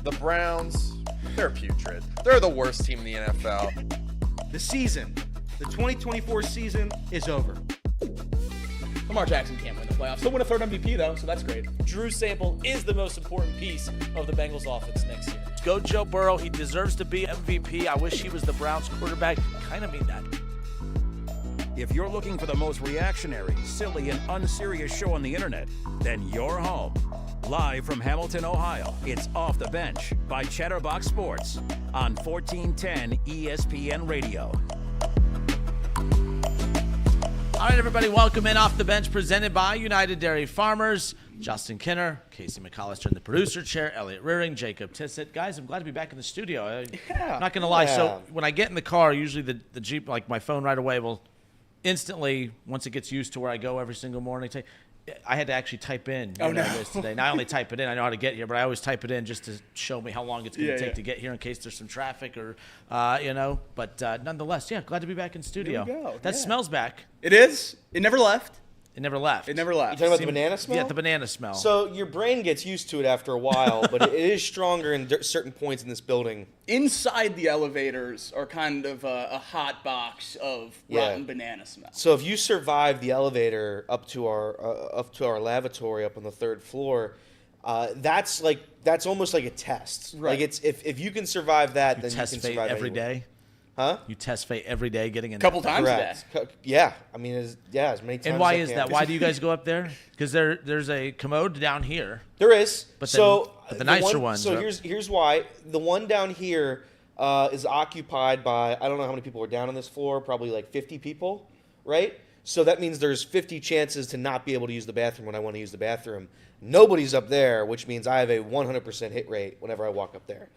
The Browns, they're putrid. They're the worst team in the NFL. The season, the 2024 season is over. Lamar Jackson can't win the playoffs. He'll win a third MVP, though, so that's great. Drew Sample is the most important piece of the Bengals offense next year. Go Joe Burrow. He deserves to be MVP. I wish he was the Browns quarterback. Kind of mean that. If you're looking for the most reactionary, silly, and unserious show on the internet, then you're home. Live from Hamilton, Ohio, it's Off the Bench by Chatterbox Sports on 1410 ESPN Radio. All right, everybody, welcome in Off the Bench, presented by United Dairy Farmers. Justin Kinner, Casey McAllister in the producer chair, Elliot Rearing, Jacob Tissett. Guys, I'm glad to be back in the studio. I'm not going to lie. So when I get in the car, usually the Jeep, like my phone right away will instantly, once it gets used to where I go every single morning, I had to actually type in this today. Now I only type it in. I know how to get here, but I always type it in just to show me how long it's going to take to get here in case there's some traffic or, But nonetheless, glad to be back in studio. There we go. That smells back. It is. It never left. It never left. It never left. You talking about the banana smell? Yeah, the banana smell. So your brain gets used to it after a while, but it is stronger in certain points in this building. Inside the elevators are kind of a hot box of rotten banana smell. So if you survive the elevator up to our lavatory up on the third floor, that's almost like a test. Right. Like it's if you can survive that, then you can survive every anywhere. day. Huh? You test fate every day getting in A couple times a day. Yeah. I mean, as many times And why as I is can. that? Why do you guys go up there? Because there's a commode down here. There is. But the one, nicer ones. So here's why. The one down here is occupied by, I don't know how many people are down on this floor, probably like 50 people, right? So that means there's 50 chances to not be able to use the bathroom when I want to use the bathroom. Nobody's up there, which means I have a 100% hit rate whenever I walk up there.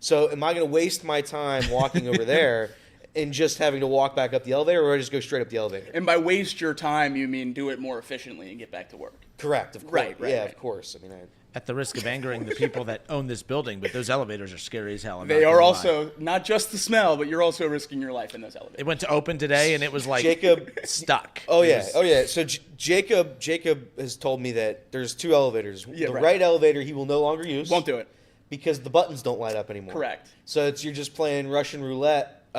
So am I going to waste my time walking over there and just having to walk back up the elevator, or I just go straight up the elevator? And by waste your time, you mean do it more efficiently and get back to work. Correct. Of course. Right. Of course. I mean, At the risk of angering the people that own this building, but those elevators are scary as hell. They are also not just the smell, but you're also risking your life in those elevators. It went to open today, and it was like Jacob stuck. Oh yeah. So Jacob has told me that there's two elevators. The right elevator he will no longer use. Won't do it. Because the buttons don't light up anymore. Correct. So you're just playing Russian roulette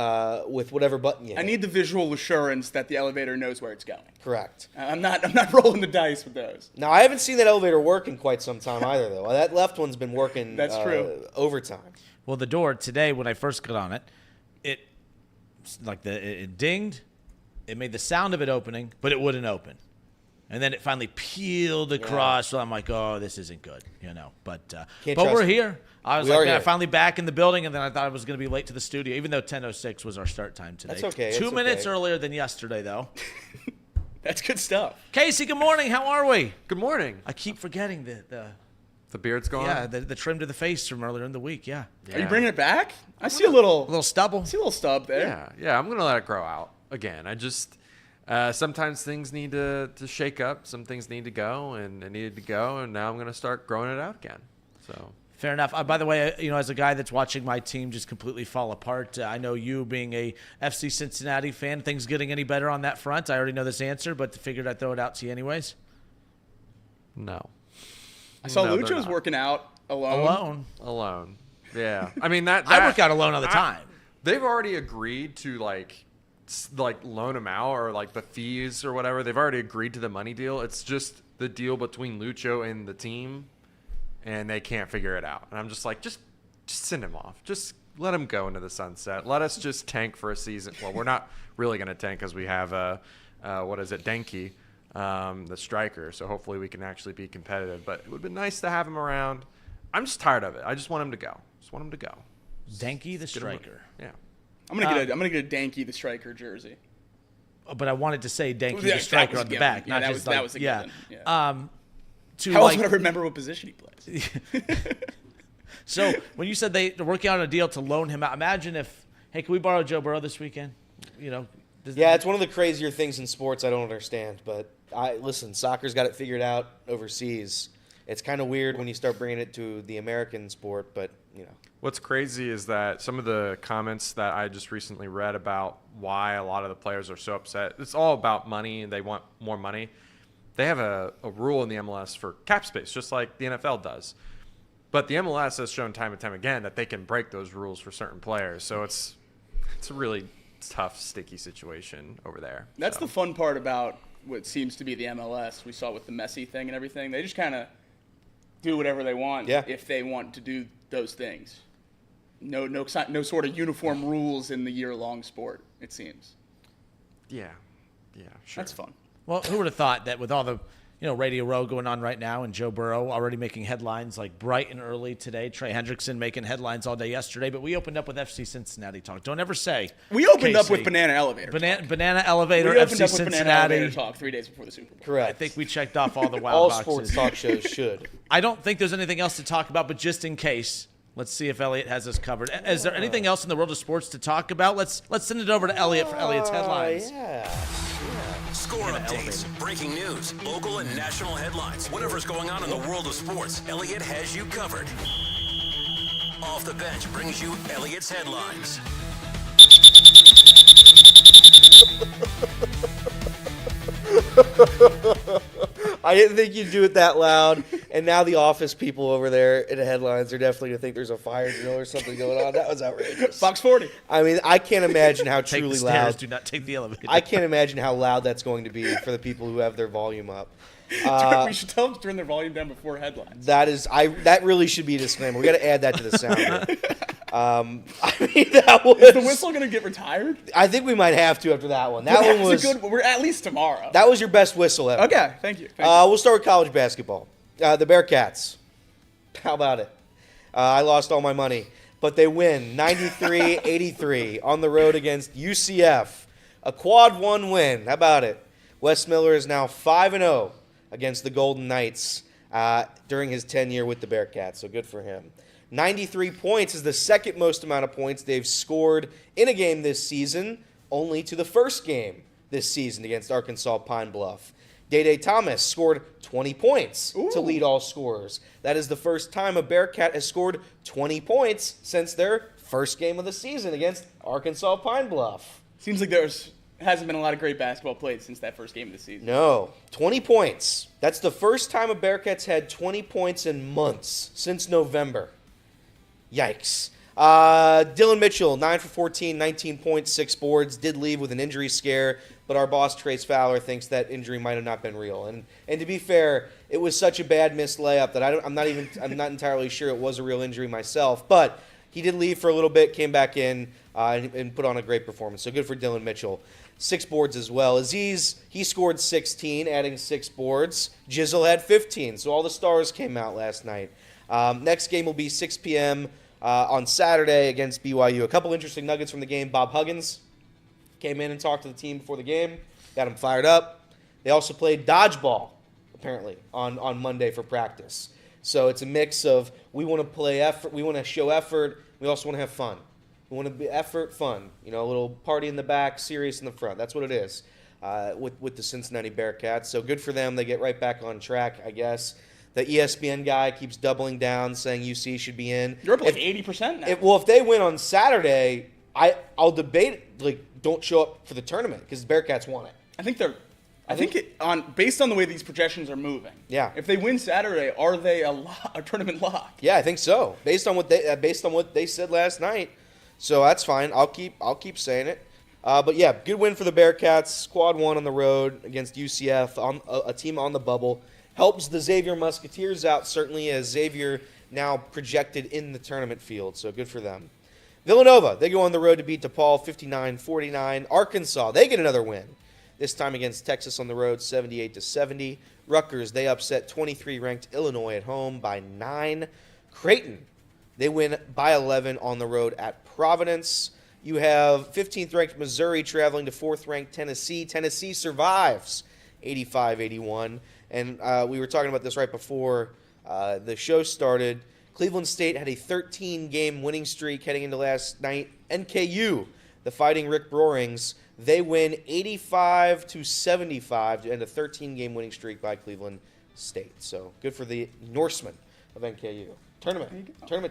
with whatever button you hit. I need the visual assurance that the elevator knows where it's going. Correct. I'm not rolling the dice with those. Now, I haven't seen that elevator work in quite some time either, though. That left one's been working That's true. overtime. Well, the door today, when I first got on it, it dinged. It made the sound of it opening, but it wouldn't open. And then it finally peeled across. So I'm like, oh, this isn't good, But we're here. I was finally back in the building, and then I thought I was going to be late to the studio, even though 10:06 was our start time today. That's okay. 2 minutes earlier than yesterday, though. That's good stuff. Casey, good morning. How are we? Good morning. I keep forgetting the beard's gone? Yeah, the trim to the face from earlier in the week, yeah. Are you bringing it back? I see a little stubble. I see a little stub there. Yeah, I'm going to let it grow out again. I just sometimes things need to shake up. Some things need to go, and it needed to go, and now I'm going to start growing it out again. So fair enough. By the way, as a guy that's watching my team just completely fall apart, I know you being a FC Cincinnati fan, things getting any better on that front? I already know this answer, but figured I'd throw it out to you anyways. No. I saw Lucho's working out alone. Alone. Yeah. I mean, that I work out alone all the time. They've already agreed to like loan him out, or like the fees or whatever. They've already agreed to the money deal. It's just the deal between Lucho and the team, and they can't figure it out. And I'm just like, just send him off. Just let him go into the sunset. Let us just tank for a season. Well, we're not really going to tank because we have Denke, the striker. So hopefully we can actually be competitive. But it would have been nice to have him around. I'm just tired of it. I just want him to go. Denke, the striker. Yeah. I'm gonna get a Denke the striker jersey. But I wanted to say Denke the striker on the back, not just that was a given. Yeah. How else would I remember what position he plays? So when you said they're working on a deal to loan him out, imagine if, hey, can we borrow Joe Burrow this weekend? It's one of the crazier things in sports I don't understand. But listen, soccer's got it figured out overseas. It's kind of weird when you start bringing it to the American sport, but What's crazy is that some of the comments that I just recently read about why a lot of the players are so upset, it's all about money and they want more money. They have a rule in the MLS for cap space, just like the NFL does. But the MLS has shown time and time again that they can break those rules for certain players. So it's a really tough, sticky situation over there. That's the fun part about what seems to be the MLS. We saw with the Messi thing and everything. They just kind of do whatever they want if they want to do those things. No sort of uniform rules in the year-long sport, it seems. Yeah, sure. That's fun. Well, who would have thought that with all the Radio Row going on right now and Joe Burrow already making headlines like bright and early today, Trey Hendrickson making headlines all day yesterday, but we opened up with FC Cincinnati talk. Don't ever say. We opened up with Banana Elevator talk. Banana Elevator, we opened FC up with Cincinnati. Banana Elevator talk 3 days before the Super Bowl. Correct. I think we checked off all the wild All boxes. sports talk shows should. I don't think there's anything else to talk about, but just in case, let's see if Elliot has us covered. Is there anything else in the world of sports to talk about? Let's send it over to Elliot for Elliot's headlines. Score updates, breaking news, local and national headlines. Whatever's going on in the world of sports, Elliot has you covered. Off the Bench brings you Elliot's headlines. I didn't think you'd do it that loud, and now the office people over there in the headlines are definitely going to think there's a fire drill or something going on. That was outrageous. Box 40. I mean, I can't imagine how Take truly the stairs, loud. do not take the elevator. I can't imagine how loud that's going to be for the people who have their volume up. We should tell them to turn their volume down before headlines. That really should be a disclaimer. We got to add that to the sounder. I mean, that was. Is the whistle going to get retired? I think we might have to after that one. That one was. We're at least tomorrow. That was your best whistle ever. Okay, thank you. We'll start with college basketball. The Bearcats. How about it? I lost all my money, but they win 93-83 on the road against UCF. A quad one win. How about it? Wes Miller is now 5-0 against the Golden Knights during his tenure with the Bearcats, so good for him. 93 points is the second most amount of points they've scored in a game this season, only to the first game this season against Arkansas Pine Bluff. Day Thomas scored 20 points to lead all scorers. That is the first time a Bearcat has scored 20 points since their first game of the season against Arkansas Pine Bluff. Seems like hasn't been a lot of great basketball played since that first game of the season. No, 20 points. That's the first time a Bearcats had 20 points in months since November. Yikes. Dylan Mitchell, 9 for 14, 19 points, 6 boards, did leave with an injury scare, but our boss, Trace Fowler, thinks that injury might have not been real. And to be fair, it was such a bad missed layup that I'm not entirely sure it was a real injury myself. But he did leave for a little bit, came back in, and put on a great performance. So good for Dylan Mitchell. 6 boards as well. Aziz, he scored 16, adding 6 boards. Jizzle had 15, so all the stars came out last night. Next game will be 6 p.m. On Saturday against BYU. A couple interesting nuggets from the game. Bob Huggins came in and talked to the team before the game, got them fired up. They also played dodgeball, apparently, on Monday for practice. So it's a mix of we want to play effort, we want to show effort, we also want to have fun. We want to be effort, fun. A little party in the back, serious in the front. That's what it is with the Cincinnati Bearcats. So good for them. They get right back on track, I guess. The ESPN guy keeps doubling down, saying UC should be in. You're up like 80% now. If they win on Saturday, I'll debate don't show up for the tournament because the Bearcats want it. I think based on the way these projections are moving. Yeah. If they win Saturday, are they a tournament lock? Yeah, I think so. Based on what they said last night, so that's fine. I'll keep saying it. But yeah, good win for the Bearcats. Squad 1 on the road against UCF, on a team on the bubble. Helps the Xavier Musketeers out, certainly, as Xavier now projected in the tournament field. So good for them. Villanova, they go on the road to beat DePaul 59-49. Arkansas, they get another win. This time against Texas on the road, 78-70. Rutgers, they upset 23-ranked Illinois at home by 9. Creighton, they win by 11 on the road at Providence. You have 15th-ranked Missouri traveling to 4th-ranked Tennessee. Tennessee survives 85-81. And we were talking about this right before the show started. Cleveland State had a 13-game winning streak heading into last night. NKU, the Fighting Rick Roarings, they win 85-75 to end a 13-game winning streak by Cleveland State. So good for the Norsemen of NKU. Tournament team.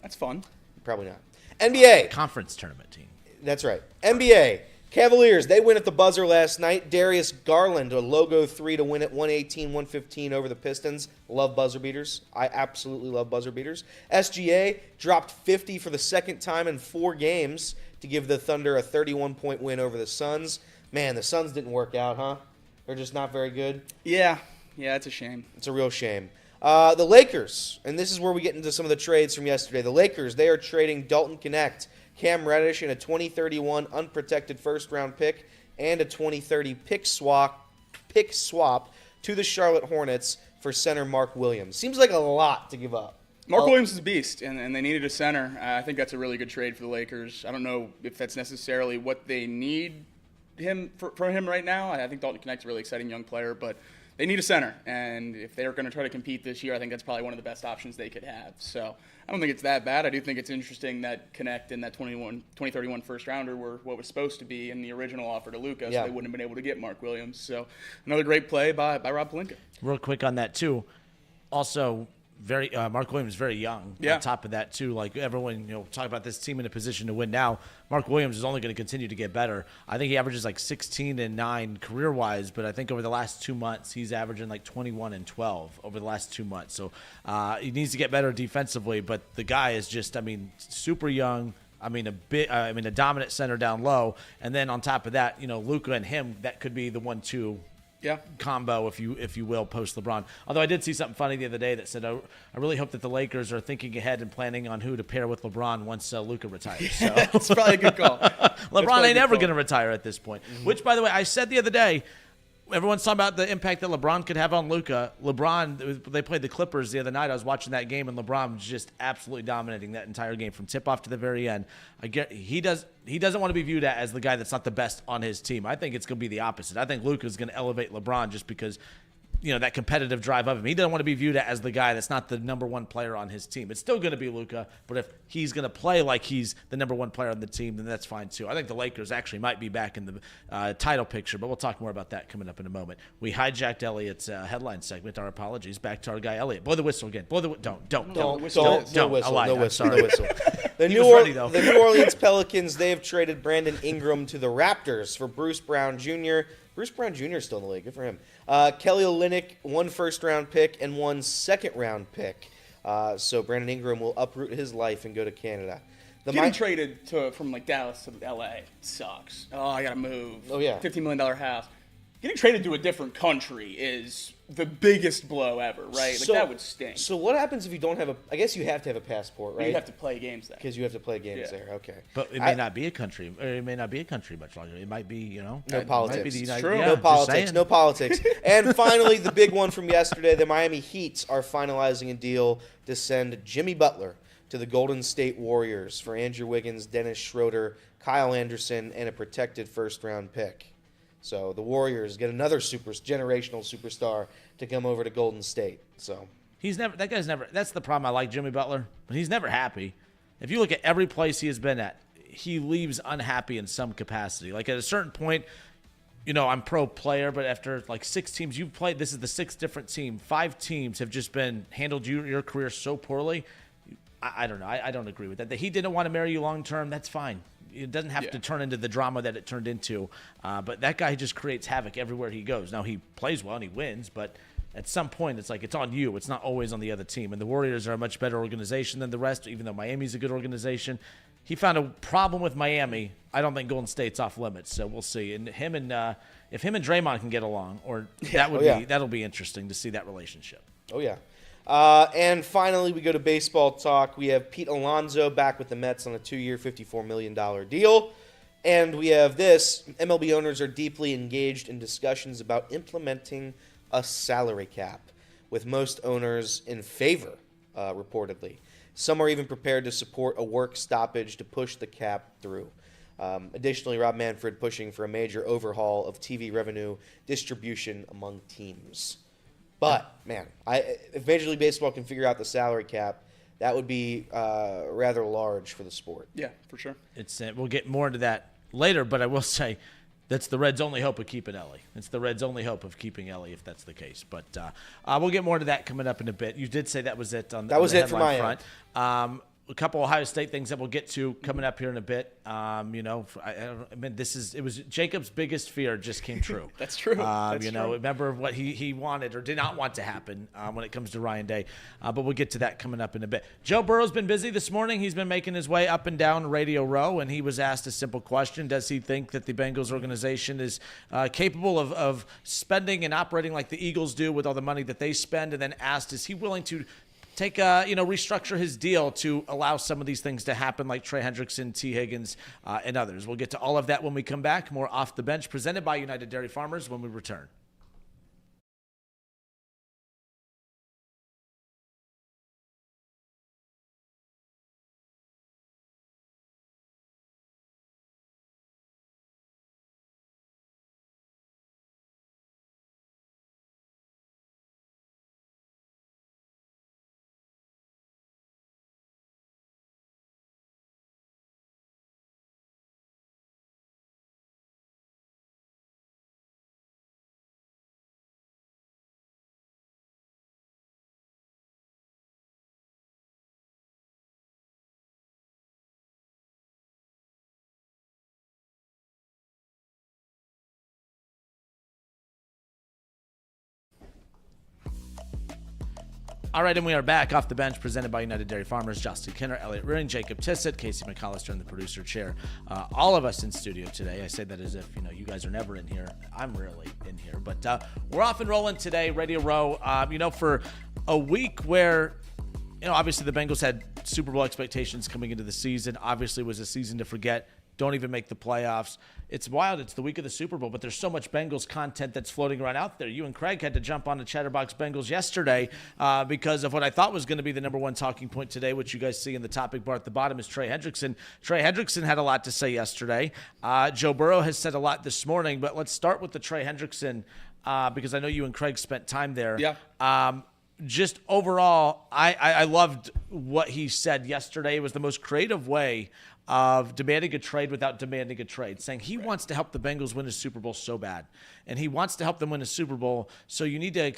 That's fun. Probably not. NBA. Conference tournament team. That's right. NBA. Cavaliers, they win at the buzzer last night. Darius Garland, a logo 3 to win it, 118-115 over the Pistons. Love buzzer beaters. I absolutely love buzzer beaters. SGA dropped 50 for the second time in 4 games to give the Thunder a 31-point win over the Suns. Man, the Suns didn't work out, huh? They're just not very good. Yeah, it's a shame. It's a real shame. The Lakers, and this is where we get into some of the trades from yesterday. The Lakers, they are trading Dalton Knecht, Cam Reddish, and a 2031 unprotected first-round pick and a 2030 pick swap to the Charlotte Hornets for center Mark Williams. Seems like a lot to give up. Mark Williams is a beast, and they needed a center. I think that's a really good trade for the Lakers. I don't know if that's necessarily what they need from him right now. I think Dalton Knecht's a really exciting young player, but they need a center, and if they're going to try to compete this year, I think that's probably one of the best options they could have. So I don't think it's that bad. I do think it's interesting that Knecht and that 2031 first-rounder were what was supposed to be in the original offer to Luka, so they wouldn't have been able to get Mark Williams. So another great play by Rob Pelinka. Real quick on that, too. Also, Mark Williams is very young. Yeah. On top of that, too, like everyone, talk about this team in a position to win now. Mark Williams is only going to continue to get better. I think he averages like 16 and 9 career-wise, but I think over the last 2 months he's averaging like 21 and 12 over the last 2 months. So he needs to get better defensively, but the guy is just, super young. A dominant center down low, and then on top of that, Luka and him, that could be the 1-2. Combo, if you will, post LeBron. Although I did see something funny the other day that said, I really hope that the Lakers are thinking ahead and planning on who to pair with LeBron once Luka retires. So That's probably a good call. LeBron ain't ever going to retire at this point. Mm-hmm. Which, by the way, I said the other day, everyone's talking about the impact that LeBron could have on Luka. They played the Clippers the other night. I was watching that game, and LeBron was just absolutely dominating that entire game from tip-off to the very end. He doesn't want to be viewed as the guy that's not the best on his team. I think it's going to be the opposite. I think Luka's going to elevate LeBron just because that competitive drive of him. He doesn't want to be viewed as the guy that's not the number one player on his team. It's still going to be Luka, but if he's going to play like he's the number one player on the team, then that's fine too. I think the Lakers actually might be back in the title picture, but we'll talk more about that coming up in a moment. We hijacked Elliot's headline segment. Our apologies. Back to our guy Elliot. Blow the whistle again. Don't. No whistle. Sorry. The New Orleans Pelicans, they have traded Brandon Ingram to the Raptors for Bruce Brown Jr. Bruce Brown Jr. is still in the league. Good for him. Kelly Olynyk, 1 first-round pick and 1 second-round pick. So Brandon Ingram will uproot his life and go to Canada. Getting traded from Dallas to L.A. sucks. Oh, I got to move. Oh, yeah. $15 million house. Getting traded to a different country is the biggest blow ever, right? That would stink. So what happens if you don't have I guess you have to have a passport, right? You have to play games there. Because you have to play games there. Okay. But it may not be a country. Or it may not be a country much longer. It might be, No politics. Might be the United, True. yeah, No politics. And finally, the big one from yesterday, the Miami Heat are finalizing a deal to send Jimmy Butler to the Golden State Warriors for Andrew Wiggins, Dennis Schroeder, Kyle Anderson, and a protected first-round pick. So the Warriors get another generational superstar to come over to Golden State. So that guy's never. That's the problem. I like Jimmy Butler, but he's never happy. If you look at every place he has been at, he leaves unhappy in some capacity. Like at a certain point, I'm pro player, but after 6 teams you've played, this is the 6th different team. 5 teams have just been handled your career so poorly. I don't know. I don't agree with that. That he didn't want to marry you long term. That's fine. It doesn't have to turn into the drama that it turned into. But that guy just creates havoc everywhere he goes. Now, he plays well and he wins, but at some point, it's it's on you. It's not always on the other team. And the Warriors are a much better organization than the rest, even though Miami's a good organization. He found a problem with Miami. I don't think Golden State's off limits, so we'll see. And if him and Draymond can get along, that'll be interesting to see that relationship. Oh, yeah. And finally, we go to baseball talk. We have Pete Alonso back with the Mets on a 2-year, $54 million deal. And we have this. MLB owners are deeply engaged in discussions about implementing a salary cap, with most owners in favor, reportedly. Some are even prepared to support a work stoppage to push the cap through. Additionally, Rob Manfred pushing for a major overhaul of TV revenue distribution among teams. But, man, if Major League Baseball can figure out the salary cap, that would be rather large for the sport. Yeah, for sure. We'll get more into that later, but I will say that's the Reds' only hope of keeping Ellie. It's the Reds' only hope of keeping Ellie, if that's the case. But we'll get more into that coming up in a bit. You did say that was it on the headline front. a couple Ohio State things that we'll get to coming up here in a bit. It was Jacob's biggest fear just came true. That's true. That's true. Remember what he wanted or did not want to happen when it comes to Ryan Day. But we'll get to that coming up in a bit. Joe Burrow's been busy this morning. He's been making his way up and down Radio Row, and he was asked a simple question. Does he think that the Bengals organization is capable of spending and operating like the Eagles do with all the money that they spend? And then asked, is he willing to restructure his deal to allow some of these things to happen, like Trey Hendrickson, T. Higgins, and others. We'll get to all of that when we come back. More Off the Bench, presented by United Dairy Farmers, when we return. All right, and we are back off the bench, presented by United Dairy Farmers. Justin Kinner, Elliot Rearing, Jacob Tissett, Casey McAllister in the producer chair. All of us in studio today. I say that as if you guys are never in here. I'm rarely in here, but we're off and rolling today. Radio Row. For a week where obviously the Bengals had Super Bowl expectations coming into the season. Obviously, it was a season to forget. Don't even make the playoffs. It's wild. It's the week of the Super Bowl, but there's so much Bengals content that's floating around out there. You and Craig had to jump on the Chatterbox Bengals yesterday because of what I thought was going to be the number one talking point today, which you guys see in the topic bar at the bottom is Trey Hendrickson. Trey Hendrickson had a lot to say yesterday. Joe Burrow has said a lot this morning, but let's start with the Trey Hendrickson because I know you and Craig spent time there. Yeah. Just overall, I loved what he said yesterday. It was the most creative way of demanding a trade without demanding a trade, saying he wants to help the Bengals win a Super Bowl so bad, and he wants to help them win a Super Bowl. So you need to,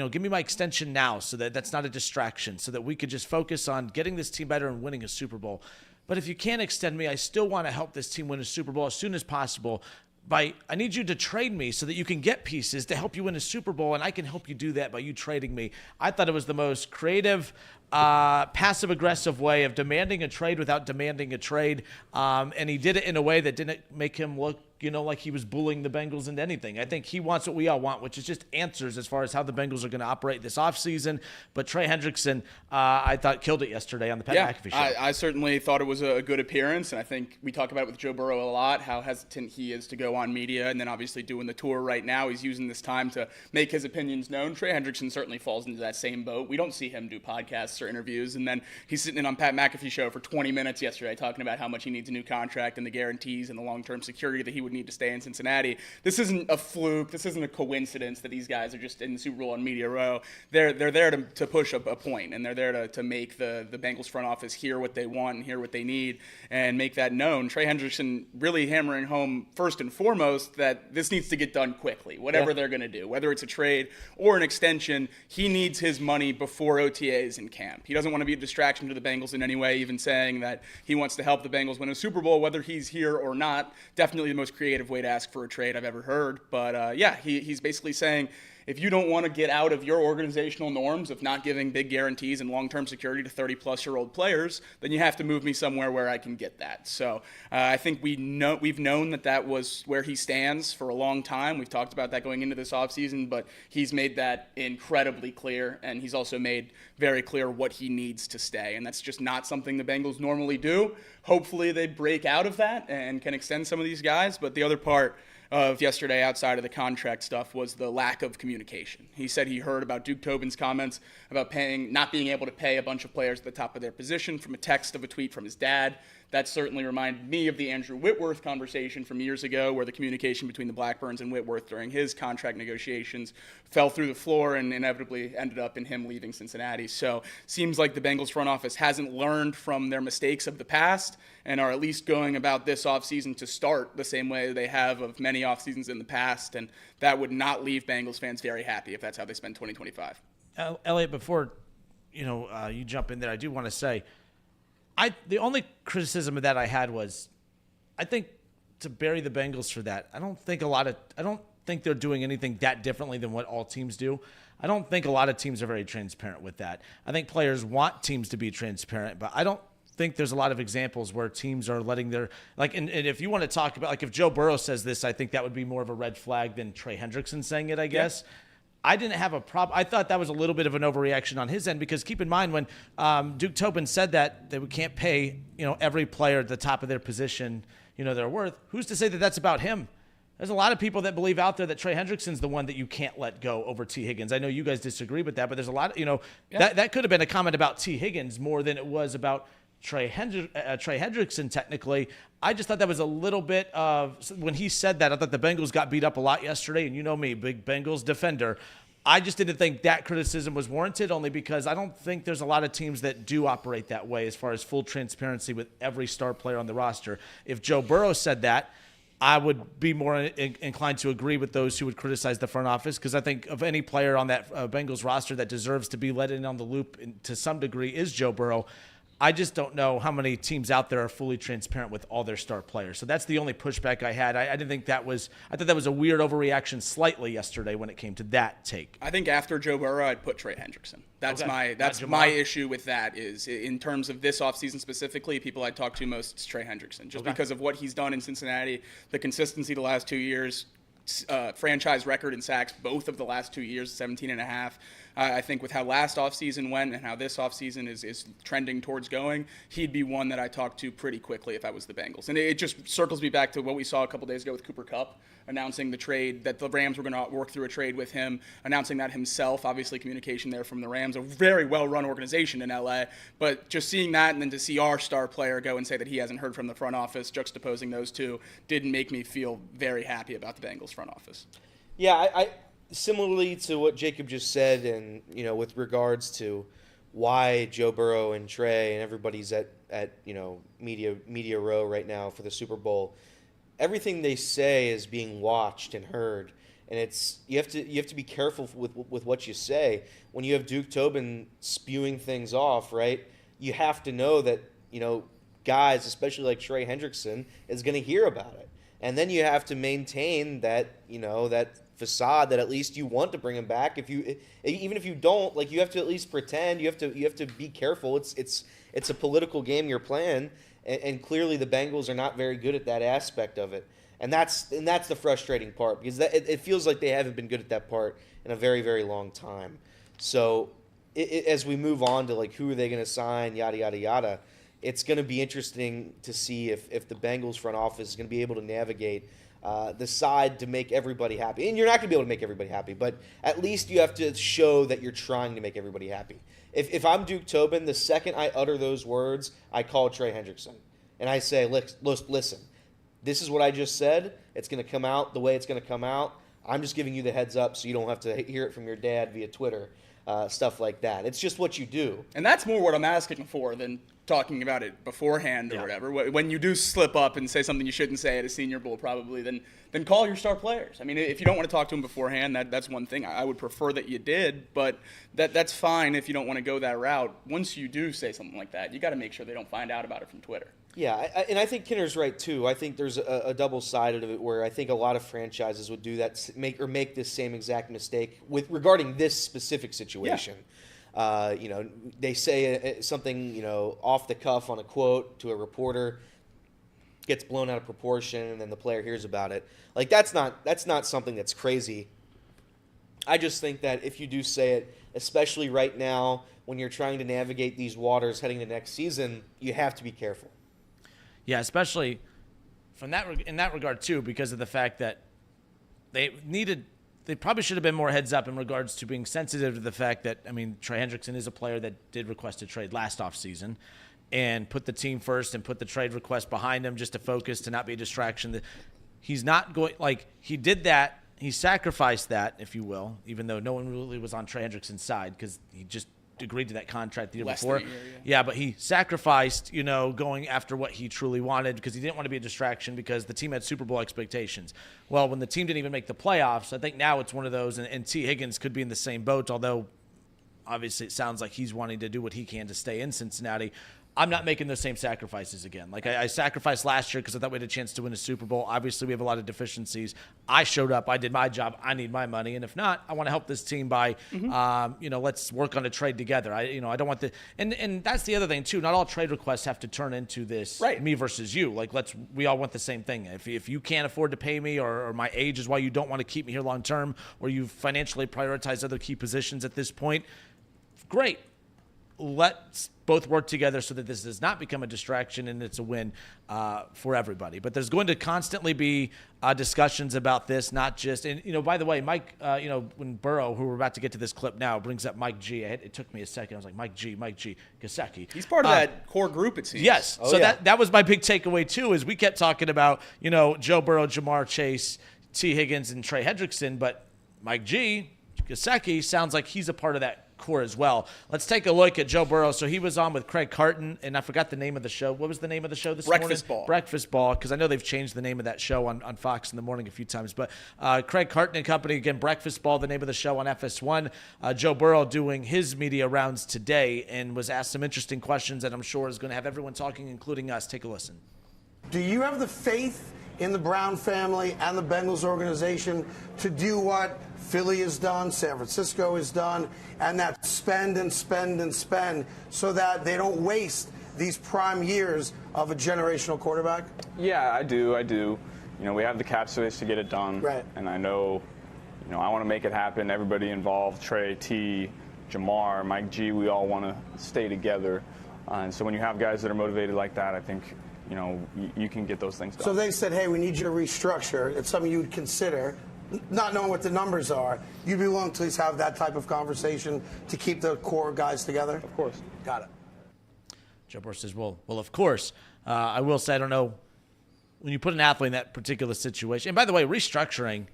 give me my extension now, so that that's not a distraction, so that we could just focus on getting this team better and winning a Super Bowl. But if you can't extend me, I still want to help this team win a Super Bowl as soon as possible. I need you to trade me so that you can get pieces to help you win a Super Bowl, and I can help you do that by you trading me. I thought it was the most creative, passive-aggressive way of demanding a trade without demanding a trade, and he did it in a way that didn't make him look like he was bullying the Bengals into anything. I think he wants what we all want, which is just answers as far as how the Bengals are going to operate this offseason. But Trey Hendrickson, I thought, killed it yesterday on the Pat McAfee Show. I certainly thought it was a good appearance, and I think we talk about it with Joe Burrow a lot, how hesitant he is to go on media, and then obviously doing the tour right now. He's using this time to make his opinions known. Trey Hendrickson certainly falls into that same boat. We don't see him do podcasts or interviews, and then he's sitting in on Pat McAfee Show for 20 minutes yesterday talking about how much he needs a new contract and the guarantees and the long-term security that he would need to stay in Cincinnati. This isn't a fluke. This isn't a coincidence that these guys are just in the Super Bowl on Media Row. They're there to push a point, and they're there to make the Bengals front office hear what they want and hear what they need and make that known. Trey Hendrickson really hammering home first and foremost that this needs to get done quickly, whatever they're going to do, whether it's a trade or an extension. He needs his money before OTAs in camp. He doesn't want to be a distraction to the Bengals in any way, even saying that he wants to help the Bengals win a Super Bowl, whether he's here or not. Definitely the most creative way to ask for a trade I've ever heard. But he's basically saying, if you don't want to get out of your organizational norms of not giving big guarantees and long-term security to 30-plus-year-old players, then you have to move me somewhere where I can get that. So I think we've known that was where he stands for a long time. We've talked about that going into this offseason, but he's made that incredibly clear, and he's also made very clear what he needs to stay, and that's just not something the Bengals normally do. Hopefully they break out of that and can extend some of these guys, but the other part of yesterday outside of the contract stuff was the lack of communication. He said he heard about Duke Tobin's comments about not being able to pay a bunch of players at the top of their position from a text of a tweet from his dad. That certainly reminded me of the Andrew Whitworth conversation from years ago, where the communication between the Blackburns and Whitworth during his contract negotiations fell through the floor and inevitably ended up in him leaving Cincinnati. So seems like the Bengals front office hasn't learned from their mistakes of the past and are at least going about this offseason to start the same way they have of many offseasons in the past, and that would not leave Bengals fans very happy if that's how they spend 2025. Elliot, before you jump in there, I do want to say, The only criticism of that I had was, I think to bury the Bengals for that, I don't think they're doing anything that differently than what all teams do. I don't think a lot of teams are very transparent with that. I think players want teams to be transparent, but I don't think there's a lot of examples where teams are letting their, like, and if you want to talk about, like, if Joe Burrow says this, I think that would be more of a red flag than Trey Hendrickson saying it, I guess. Yeah. I didn't have a problem. I thought that was a little bit of an overreaction on his end, because keep in mind when Duke Tobin said that we can't pay, every player at the top of their position, their worth. Who's to say that that's about him? There's a lot of people that believe out there that Trey Hendrickson's the one that you can't let go over T. Higgins. I know you guys disagree with that, but there's a lot of, that could have been a comment about T. Higgins more than it was about Trey Hendrickson technically. I just thought that was a little bit of, when he said that, I thought the Bengals got beat up a lot yesterday, and you know me, big Bengals defender. I just didn't think that criticism was warranted, only because I don't think there's a lot of teams that do operate that way as far as full transparency with every star player on the roster. If Joe Burrow said that, I would be more inclined to agree with those who would criticize the front office, because I think of any player on that Bengals roster that deserves to be let in on the loop to some degree is Joe Burrow. I just don't know how many teams out there are fully transparent with all their star players. So that's the only pushback I had. I didn't think that was – I thought that was a weird overreaction slightly yesterday when it came to that take. I think after Joe Burrow, I'd put Trey Hendrickson. That's my issue with that is, in terms of this offseason specifically, people I talk to most is Trey Hendrickson. Just because of what he's done in Cincinnati, the consistency the last 2 years, franchise record in sacks both of the last 2 years, 17.5. I think with how last offseason went and how this offseason is trending towards going, he'd be one that I talk to pretty quickly if I was the Bengals. And it just circles me back to what we saw a couple days ago with Cooper Kupp, announcing the trade, that the Rams were going to work through a trade with him, announcing that himself. Obviously, communication there from the Rams, a very well-run organization in LA. But just seeing that, and then to see our star player go and say that he hasn't heard from the front office, juxtaposing those two, didn't make me feel very happy about the Bengals front office. Yeah, I similarly to what Jacob just said, and with regards to why Joe Burrow and Trey and everybody's at media row right now for the Super Bowl, everything they say is being watched and heard, and you have to be careful with what you say. When you have Duke Tobin spewing things off, right, you have to know that guys, especially like Trey Hendrickson, is going to hear about it, and then you have to maintain that that facade that at least you want to bring him back. Even if you don't, like, you have to at least pretend. You have to be careful. It's a political game you're playing, and clearly the Bengals are not very good at that aspect of it. And that's the frustrating part, because it feels like they haven't been good at that part in a very, very long time. So as we move on to, like, who are they going to sign, yada yada yada, it's going to be interesting to see if the Bengals front office is going to be able to navigate the side to make everybody happy. And you're not going to be able to make everybody happy, but at least you have to show that you're trying to make everybody happy. If I'm Duke Tobin, the second I utter those words, I call Trey Hendrickson. And I say, listen, this is what I just said. It's going to come out the way it's going to come out. I'm just giving you the heads up so you don't have to hear it from your dad via Twitter, stuff like that. It's just what you do. And that's more what I'm asking for than talking about it beforehand or whatever. When you do slip up and say something you shouldn't say at a Senior Bowl, probably, then call your star players. I mean, if you don't want to talk to them beforehand, that's one thing. I would prefer that you did, but that's fine if you don't want to go that route. Once you do say something like that, you got to make sure they don't find out about it from Twitter. Yeah, and I think Kinner's right too. I think there's a double-sided of it where I think a lot of franchises would do that, make this same exact mistake regarding this specific situation. Yeah. They say something, off the cuff on a quote to a reporter, gets blown out of proportion, and then the player hears about it. Like, that's not something that's crazy. I just think that if you do say it, especially right now when you're trying to navigate these waters heading to next season, you have to be careful. Yeah, especially in that regard too, because of the fact that they probably should have been more heads up in regards to being sensitive to the fact that, I mean, Trey Hendrickson is a player that did request a trade last offseason and put the team first and put the trade request behind him just to focus, to not be a distraction. He's not going, like, he did that. He sacrificed that, if you will, even though no one really was on Trey Hendrickson's side because he just agreed to that contract the year before. But he sacrificed, going after what he truly wanted because he didn't want to be a distraction because the team had Super Bowl expectations. Well, when the team didn't even make the playoffs, I think now it's one of those, and T. Higgins could be in the same boat, although obviously it sounds like he's wanting to do what he can to stay in Cincinnati. I'm not making those same sacrifices again. Like I sacrificed last year because I thought we had a chance to win a Super Bowl. Obviously, we have a lot of deficiencies. I showed up. I did my job. I need my money. And if not, I want to help this team by, let's work on a trade together. I don't want and that's the other thing too. Not all trade requests have to turn into this me versus you. Like we all want the same thing. If you can't afford to pay me or my age is why you don't want to keep me here long term, or you financially prioritize other key positions at this point, great. Let's both work together so that this does not become a distraction and it's a win for everybody. But there's going to constantly be discussions about this, not just – and, by the way, Mike, when Burrow, who we're about to get to this clip now, brings up Mike G. It took me a second. I was like, Mike G, Gesicki. He's part of that core group, it seems. Yes. That was my big takeaway, too, is we kept talking about, Joe Burrow, Jamar Chase, T. Higgins, and Trey Hendrickson, but Mike G, Gesicki, sounds like he's a part of that core as well. Let's take a look at Joe Burrow. So he was on with Craig Carton, and I forgot the name of the show. What was the name of the show this morning? Breakfast Ball, because I know they've changed the name of that show on Fox in the morning a few times. But Craig Carton and company, again, Breakfast Ball, the name of the show on FS1. Joe Burrow doing his media rounds today and was asked some interesting questions that I'm sure is going to have everyone talking, including us. Take a listen. Do you have the faith in the Brown family and the Bengals organization to do what Philly has done, San Francisco has done, and that spend and spend and spend so that they don't waste these prime years of a generational quarterback? Yeah, I do. We have the cap space to get it done. Right. And I know, I want to make it happen. Everybody involved, Trey, T, Jamar, Mike G, we all want to stay together. And so when you have guys that are motivated like that, I think, you can get those things done. So they said, hey, we need you to restructure. It's something you would consider. Not knowing what the numbers are, you'd be willing to at least have that type of conversation to keep the core guys together? Of course. Got it. Joe Burrow says, well, of course. I will say, I don't know, when you put an athlete in that particular situation. And by the way, restructuring,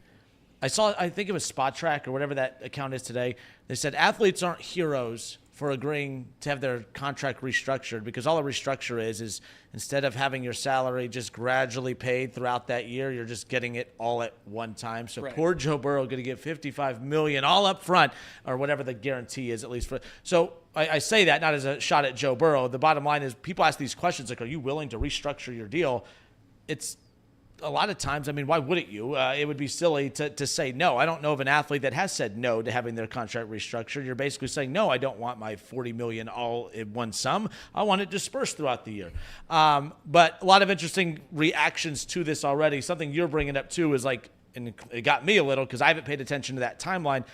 I think it was Spot Track or whatever that account is today. They said athletes aren't heroes for agreeing to have their contract restructured, because all a restructure is instead of having your salary just gradually paid throughout that year, you're just getting it all at one time. So poor Joe Burrow going to get $55 million all up front, or whatever the guarantee is, at least for. So I say that not as a shot at Joe Burrow. The bottom line is people ask these questions like, are you willing to restructure your deal? It's a lot of times, why wouldn't you? It would be silly to say no. I don't know of an athlete that has said no to having their contract restructured. You're basically saying, no, I don't want my $40 million all in one sum. I want it dispersed throughout the year. But a lot of interesting reactions to this already. Something you're bringing up too is like, and it got me a little because I haven't paid attention to that timeline.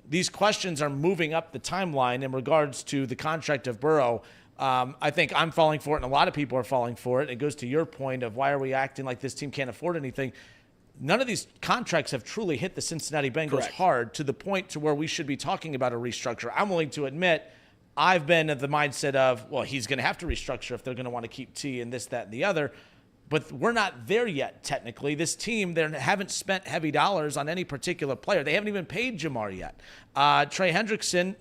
These questions are moving up the timeline in regards to the contract of Burrow. I think I'm falling for it, and a lot of people are falling for it. It goes to your point of why are we acting like this team can't afford anything? None of these contracts have truly hit the Cincinnati Bengals hard to the point to where we should be talking about a restructure. I'm willing to admit I've been of the mindset of, well, he's going to have to restructure if they're going to want to keep T and this, that, and the other. But we're not there yet, technically. This team, they haven't spent heavy dollars on any particular player. They haven't even paid Jamar yet. Trey Hendrickson,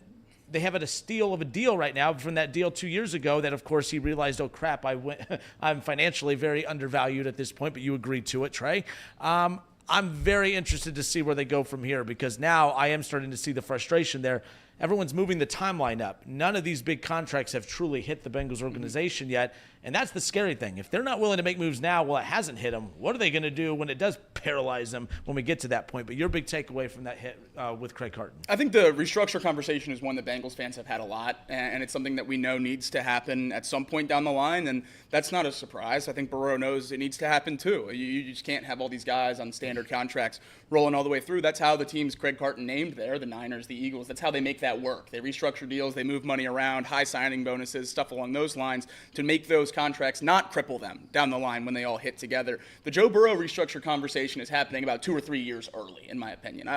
they have a steal of a deal right now from that deal 2 years ago that, of course, he realized, oh, crap, I'm financially very undervalued at this point, but you agreed to it, Trey. I'm very interested to see where they go from here, because now I am starting to see the frustration there. Everyone's moving the timeline up. None of these big contracts have truly hit the Bengals organization yet, and that's the scary thing. If they're not willing to make moves now, well, it hasn't hit them. What are they going to do when it does paralyze them when we get to that point? But your big takeaway from that hit with Craig Carton. I think the restructure conversation is one that Bengals fans have had a lot, and it's something that we know needs to happen at some point down the line, and that's not a surprise. I think Burrow knows it needs to happen too. You just can't have all these guys on standard contracts rolling all the way through. That's how the teams Craig Carton named there, the Niners, the Eagles, that's how they make that work. They restructure deals, they move money around, high signing bonuses, stuff along those lines to make those contracts not cripple them down the line when they all hit together. The Joe Burrow restructure conversation is happening about 2 or 3 years early, in my opinion.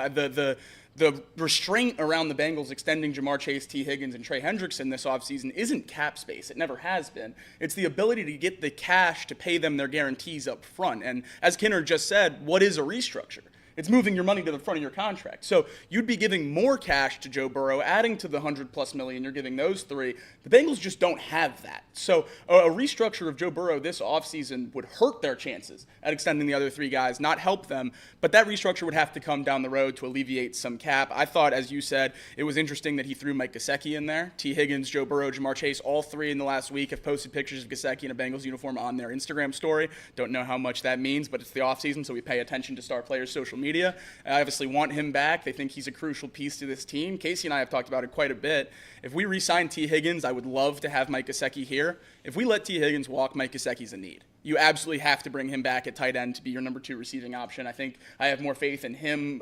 The restraint around the Bengals extending Jamar Chase, T. Higgins, and Trey Hendrickson this offseason isn't cap space. It never has been. It's the ability to get the cash to pay them their guarantees up front. And as Kinner just said, what is a restructure? It's moving your money to the front of your contract. So you'd be giving more cash to Joe Burrow, adding to the $100+ million you're giving those three. The Bengals just don't have that. So a restructure of Joe Burrow this offseason would hurt their chances at extending the other three guys, not help them. But that restructure would have to come down the road to alleviate some cap. I thought, as you said, it was interesting that he threw Mike Gesicki in there. T. Higgins, Joe Burrow, Jamar Chase, all three in the last week have posted pictures of Gesicki in a Bengals uniform on their Instagram story. Don't know how much that means, but it's the offseason, so we pay attention to star players' social media. I obviously want him back. They think he's a crucial piece to this team. Casey and I have talked about it quite a bit. If we re-sign T. Higgins, I would love to have Mike Gesicki here. If we let T. Higgins walk, Mike Gesicki's a need. You absolutely have to bring him back at tight end to be your number 2 receiving option. I think I have more faith in him,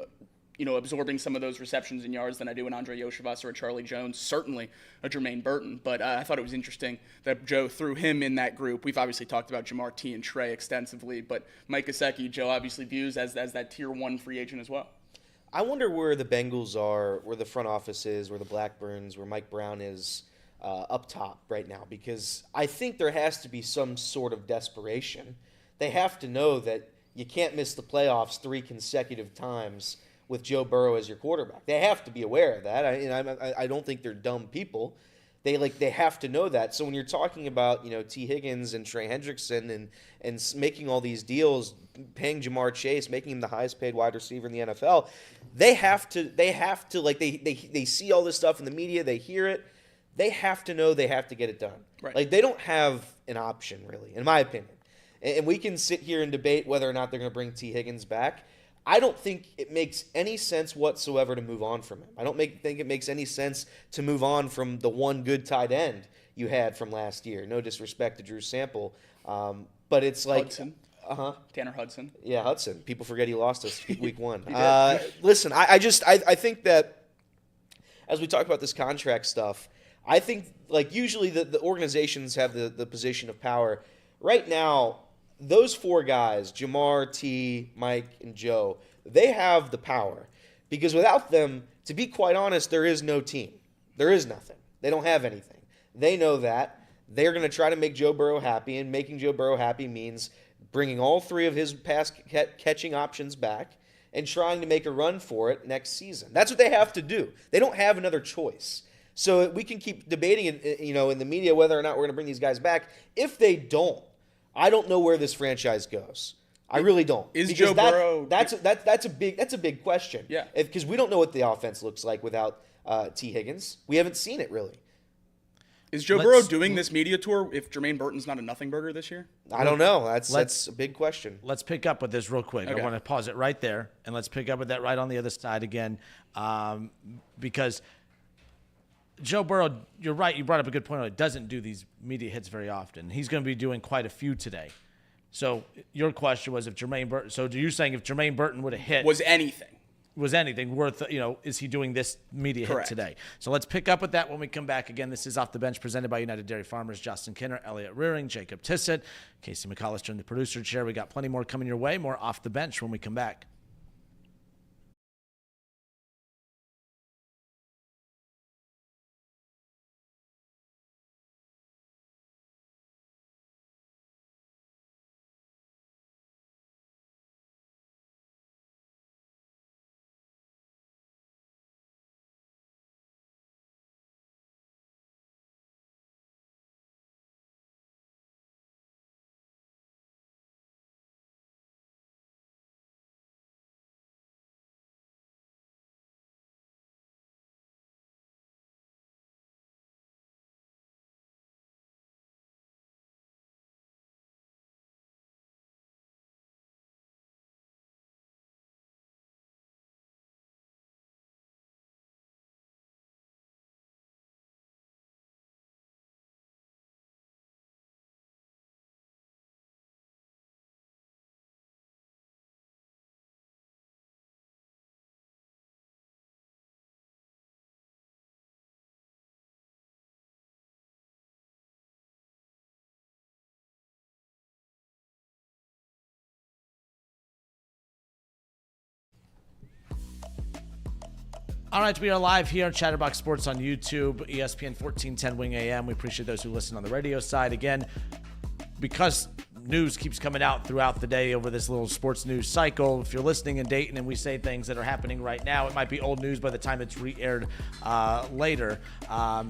absorbing some of those receptions and yards than I do in Andre Yoshivas or a Charlie Jones, certainly a Jermaine Burton. But I thought it was interesting that Joe threw him in that group. We've obviously talked about Jamar T. and Trey extensively, but Mike Gesicki, Joe obviously views as that tier 1 free agent as well. I wonder where the Bengals are, where the front office is, where the Blackburns, where Mike Brown is up top right now, because I think there has to be some sort of desperation. They have to know that you can't miss the playoffs 3 consecutive times with Joe Burrow as your quarterback. They have to be aware of that. I don't think they're dumb people. They have to know that. So when you're talking about T. Higgins and Trey Hendrickson and making all these deals, paying Jamar Chase, making him the highest paid wide receiver in the NFL, they have to they see all this stuff in the media, they hear it. They have to know they have to get it done. Right. They don't have an option, really, in my opinion. And we can sit here and debate whether or not they're going to bring T. Higgins back. I don't think it makes any sense whatsoever to move on from him. I don't think it makes any sense to move on from the one good tight end you had from last year. No disrespect to Drew Sample, but it's like Hudson. Tanner Hudson. Yeah, Hudson. People forget he lost us week 1. Listen, I think that as we talk about this contract stuff, I think usually the organizations have the position of power. Right now, those 4 guys, Jamar, T, Mike, and Joe, they have the power. Because without them, to be quite honest, there is no team. There is nothing. They don't have anything. They know that. They're going to try to make Joe Burrow happy, and making Joe Burrow happy means bringing all 3 of his pass catching options back and trying to make a run for it next season. That's what they have to do. They don't have another choice. So we can keep debating in the media whether or not we're going to bring these guys back. If they don't, I don't know where this franchise goes. I really don't. Is Joe Burrow? That's a big question. Yeah. Because we don't know what the offense looks like without T. Higgins. We haven't seen it really. Is Joe Burrow doing this media tour if Jermaine Burton's not a nothing burger this year? I don't know. That's a big question. Let's pick up with this real quick. Okay. I want to pause it right there, and let's pick up with that right on the other side again, because Joe Burrow, you're right. You brought up a good point. It doesn't do these media hits very often. He's going to be doing quite a few today. So your question was if Jermaine Burton. So you're saying if Jermaine Burton would have hit was anything worth, is he doing this media Correct. hit today? So let's pick up with that when we come back. Again, this is Off the Bench presented by United Dairy Farmers. Justin Kinner, Elliot Rearing, Jacob Tissett, Casey McAllister in the producer chair. We got plenty more coming your way. More Off the Bench when we come back. All right, we are live here on Chatterbox Sports on YouTube, ESPN 1410 Wing AM. We appreciate those who listen on the radio side. Again, because news keeps coming out throughout the day over this little sports news cycle. If you're listening in Dayton and we say things that are happening right now, it might be old news by the time it's re-aired later.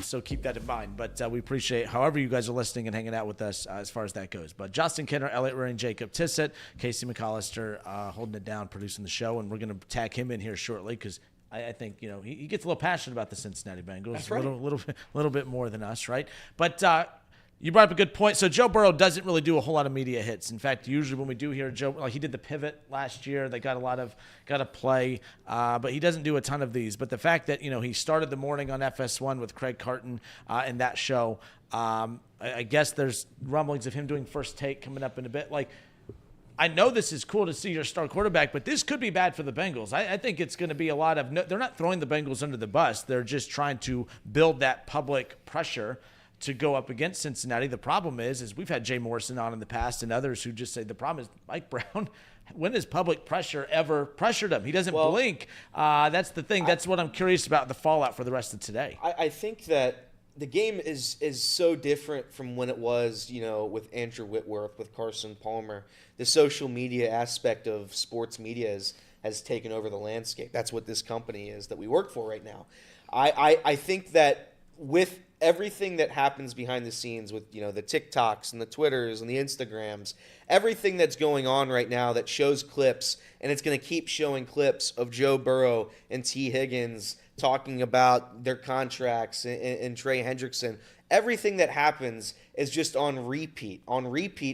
So keep that in mind. But we appreciate however you guys are listening and hanging out with us as far as that goes. But Justin Kinner, Elliot Rearing, Jacob Tissett, Casey McAllister holding it down, producing the show. And we're going to tag him in here shortly because I think, he gets a little passionate about the Cincinnati Bengals. That's right. A little bit more than us, right? But you brought up a good point. So Joe Burrow doesn't really do a whole lot of media hits. In fact, usually when we do hear Joe, like he did the pivot last year, they got a play, but he doesn't do a ton of these. But the fact that he started the morning on FS1 with Craig Carton in that show, I guess there's rumblings of him doing First Take coming up in a bit. Like, I know this is cool to see your star quarterback, but this could be bad for the Bengals. I think it's going to be a lot of they're not throwing the Bengals under the bus. They're just trying to build that public pressure to go up against Cincinnati. The problem is we've had Jay Morrison on in the past and others who just say the problem is Mike Brown. When has public pressure ever pressured him? He doesn't blink. That's the thing. That's what I'm curious about, the fallout for the rest of today. I think that the game is so different from when it was, with Andrew Whitworth, with Carson Palmer. The social media aspect of sports media has taken over the landscape. That's what this company is that we work for right now. I think that with everything that happens behind the scenes with, the TikToks and the Twitters and the Instagrams, everything that's going on right now that shows clips, and it's going to keep showing clips of Joe Burrow and T. Higgins talking about their contracts and Trey Hendrickson. Everything that happens is just on repeat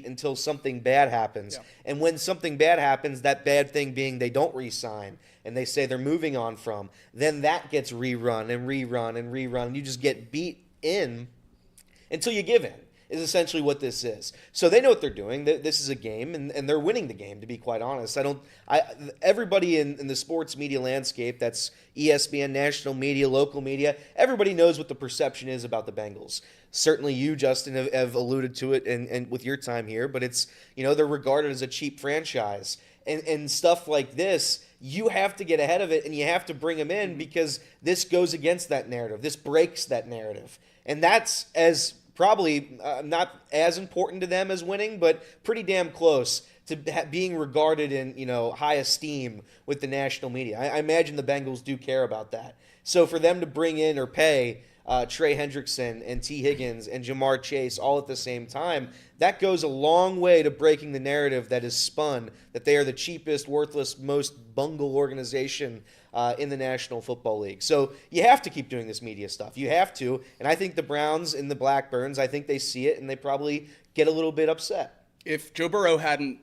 until something bad happens. Yeah. And when something bad happens, that bad thing being they don't re-sign and they say they're moving on from, then that gets rerun and rerun and rerun. And you just get beat in until you give in, is essentially what this is. So they know what they're doing. This is a game, and they're winning the game, to be quite honest. Everybody in the sports media landscape, that's ESPN, national media, local media, everybody knows what the perception is about the Bengals. Certainly you, Justin, have alluded to it and with your time here, but it's, they're regarded as a cheap franchise. And stuff like this, you have to get ahead of it, and you have to bring them in because this goes against that narrative. This breaks that narrative. And that's probably not as important to them as winning, but pretty damn close to being regarded in high esteem with the national media. I imagine the Bengals do care about that. So for them to bring in or pay Trey Hendrickson and T. Higgins and Jamar Chase all at the same time, that goes a long way to breaking the narrative that is spun that they are the cheapest, worthless, most bungle organization in the National Football League. So you have to keep doing this media stuff. You have to. And I think the Browns and the Blackburns, I think they see it and they probably get a little bit upset. If Joe Burrow hadn't,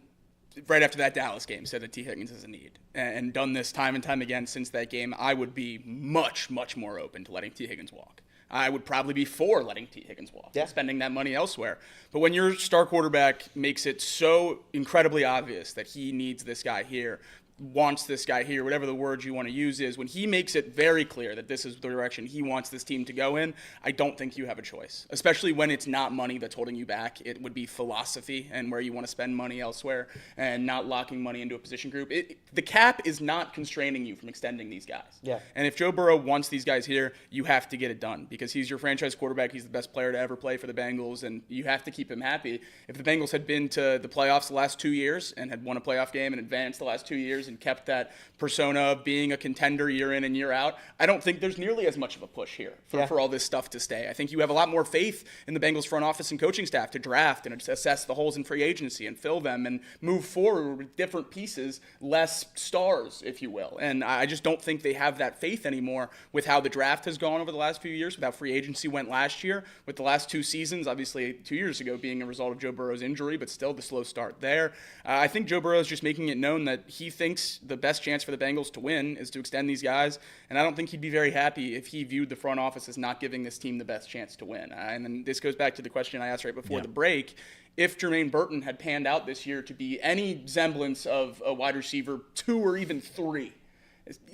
right after that Dallas game, said that T. Higgins is a need and done this time and time again since that game, I would be much, much more open to letting T. Higgins walk. I would probably be for letting T. Higgins walk, spending that money elsewhere. But when your star quarterback makes it so incredibly obvious that he needs this guy here, wants this guy here, whatever the word you want to use is, when he makes it very clear that this is the direction he wants this team to go in, I don't think you have a choice, especially when it's not money that's holding you back. It would be philosophy and where you want to spend money elsewhere and not locking money into a position group. The cap is not constraining you from extending these guys. Yeah. And if Joe Burrow wants these guys here, you have to get it done because he's your franchise quarterback. He's the best player to ever play for the Bengals, and you have to keep him happy. If the Bengals had been to the playoffs the last 2 years and had won a playoff game and advanced the last 2 years and kept that persona of being a contender year in and year out, I don't think there's nearly as much of a push here for all this stuff to stay. I think you have a lot more faith in the Bengals front office and coaching staff to draft and assess the holes in free agency and fill them and move forward with different pieces, less stars, if you will. And I just don't think they have that faith anymore with how the draft has gone over the last few years, with how free agency went last year, with the last 2 seasons, obviously 2 years ago being a result of Joe Burrow's injury, but still the slow start there. I think Joe Burrow is just making it known that he thinks the best chance for the Bengals to win is to extend these guys, and I don't think he'd be very happy if he viewed the front office as not giving this team the best chance to win. And then this goes back to the question I asked right before the break. If Jermaine Burton had panned out this year to be any semblance of a wide receiver 2 or even 3,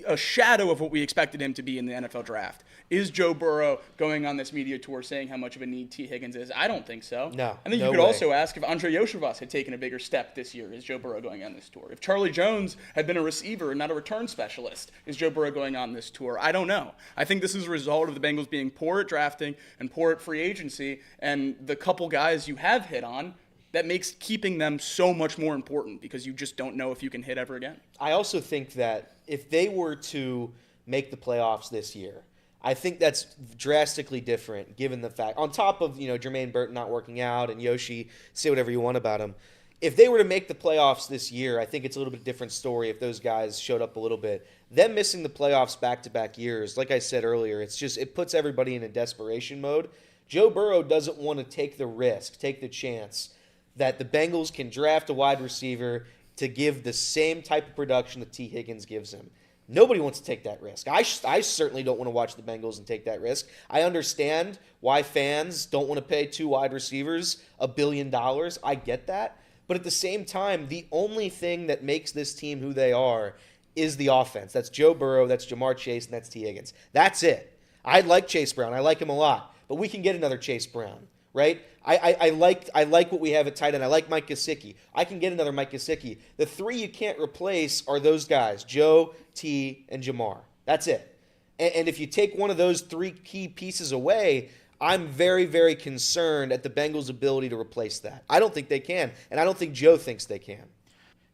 a shadow of what we expected him to be in the NFL draft, is Joe Burrow going on this media tour saying how much of a need T. Higgins is? I don't think so. No. I think you could also ask if Andre Yoshevas had taken a bigger step this year, is Joe Burrow going on this tour? If Charlie Jones had been a receiver and not a return specialist, is Joe Burrow going on this tour? I don't know. I think this is a result of the Bengals being poor at drafting and poor at free agency, and the couple guys you have hit on that makes keeping them so much more important because you just don't know if you can hit ever again. I also think that if they were to make the playoffs this year, I think that's drastically different given the fact, on top of, Jermaine Burton not working out and Yoshi, say whatever you want about him. If they were to make the playoffs this year, I think it's a little bit different story if those guys showed up a little bit. Them missing the playoffs back-to-back years, like I said earlier, it puts everybody in a desperation mode. Joe Burrow doesn't want to take the risk, take the chance that the Bengals can draft a wide receiver to give the same type of production that T. Higgins gives him. Nobody wants to take that risk. I certainly don't want to watch the Bengals and take that risk. I understand why fans don't want to pay 2 wide receivers $1 billion. I get that. But at the same time, the only thing that makes this team who they are is the offense. That's Joe Burrow, that's Jamar Chase, and that's T. Higgins. That's it. I like Chase Brown. I like him a lot. But we can get another Chase Brown, right? I like what we have at tight end. I like Mike Gesicki. I can get another Mike Gesicki. The 3 you can't replace are those guys, Joe, T, and Jamar. That's it. And if you take one of those 3 key pieces away, I'm very, very concerned at the Bengals' ability to replace that. I don't think they can, and I don't think Joe thinks they can.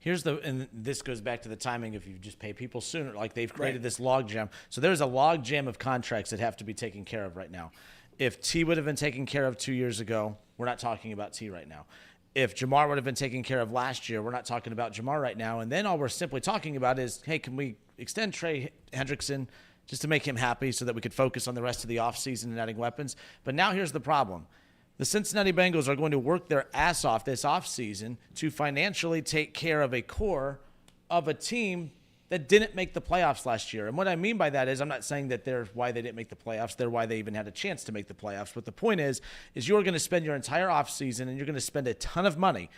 And this goes back to the timing. If you just pay people sooner, like they've created this log jam. So there's a log jam of contracts that have to be taken care of right now. If T would have been taken care of 2 years ago, we're not talking about T right now. If Jamar would have been taken care of last year, we're not talking about Jamar right now. And then all we're simply talking about is, hey, can we extend Trey Hendrickson just to make him happy so that we could focus on the rest of the offseason and adding weapons? But now here's the problem. The Cincinnati Bengals are going to work their ass off this offseason to financially take care of a core of a team that didn't make the playoffs last year. And what I mean by that is I'm not saying that they're why they didn't make the playoffs. They're why they even had a chance to make the playoffs. But the point is you're going to spend your entire offseason and you're going to spend a ton of money.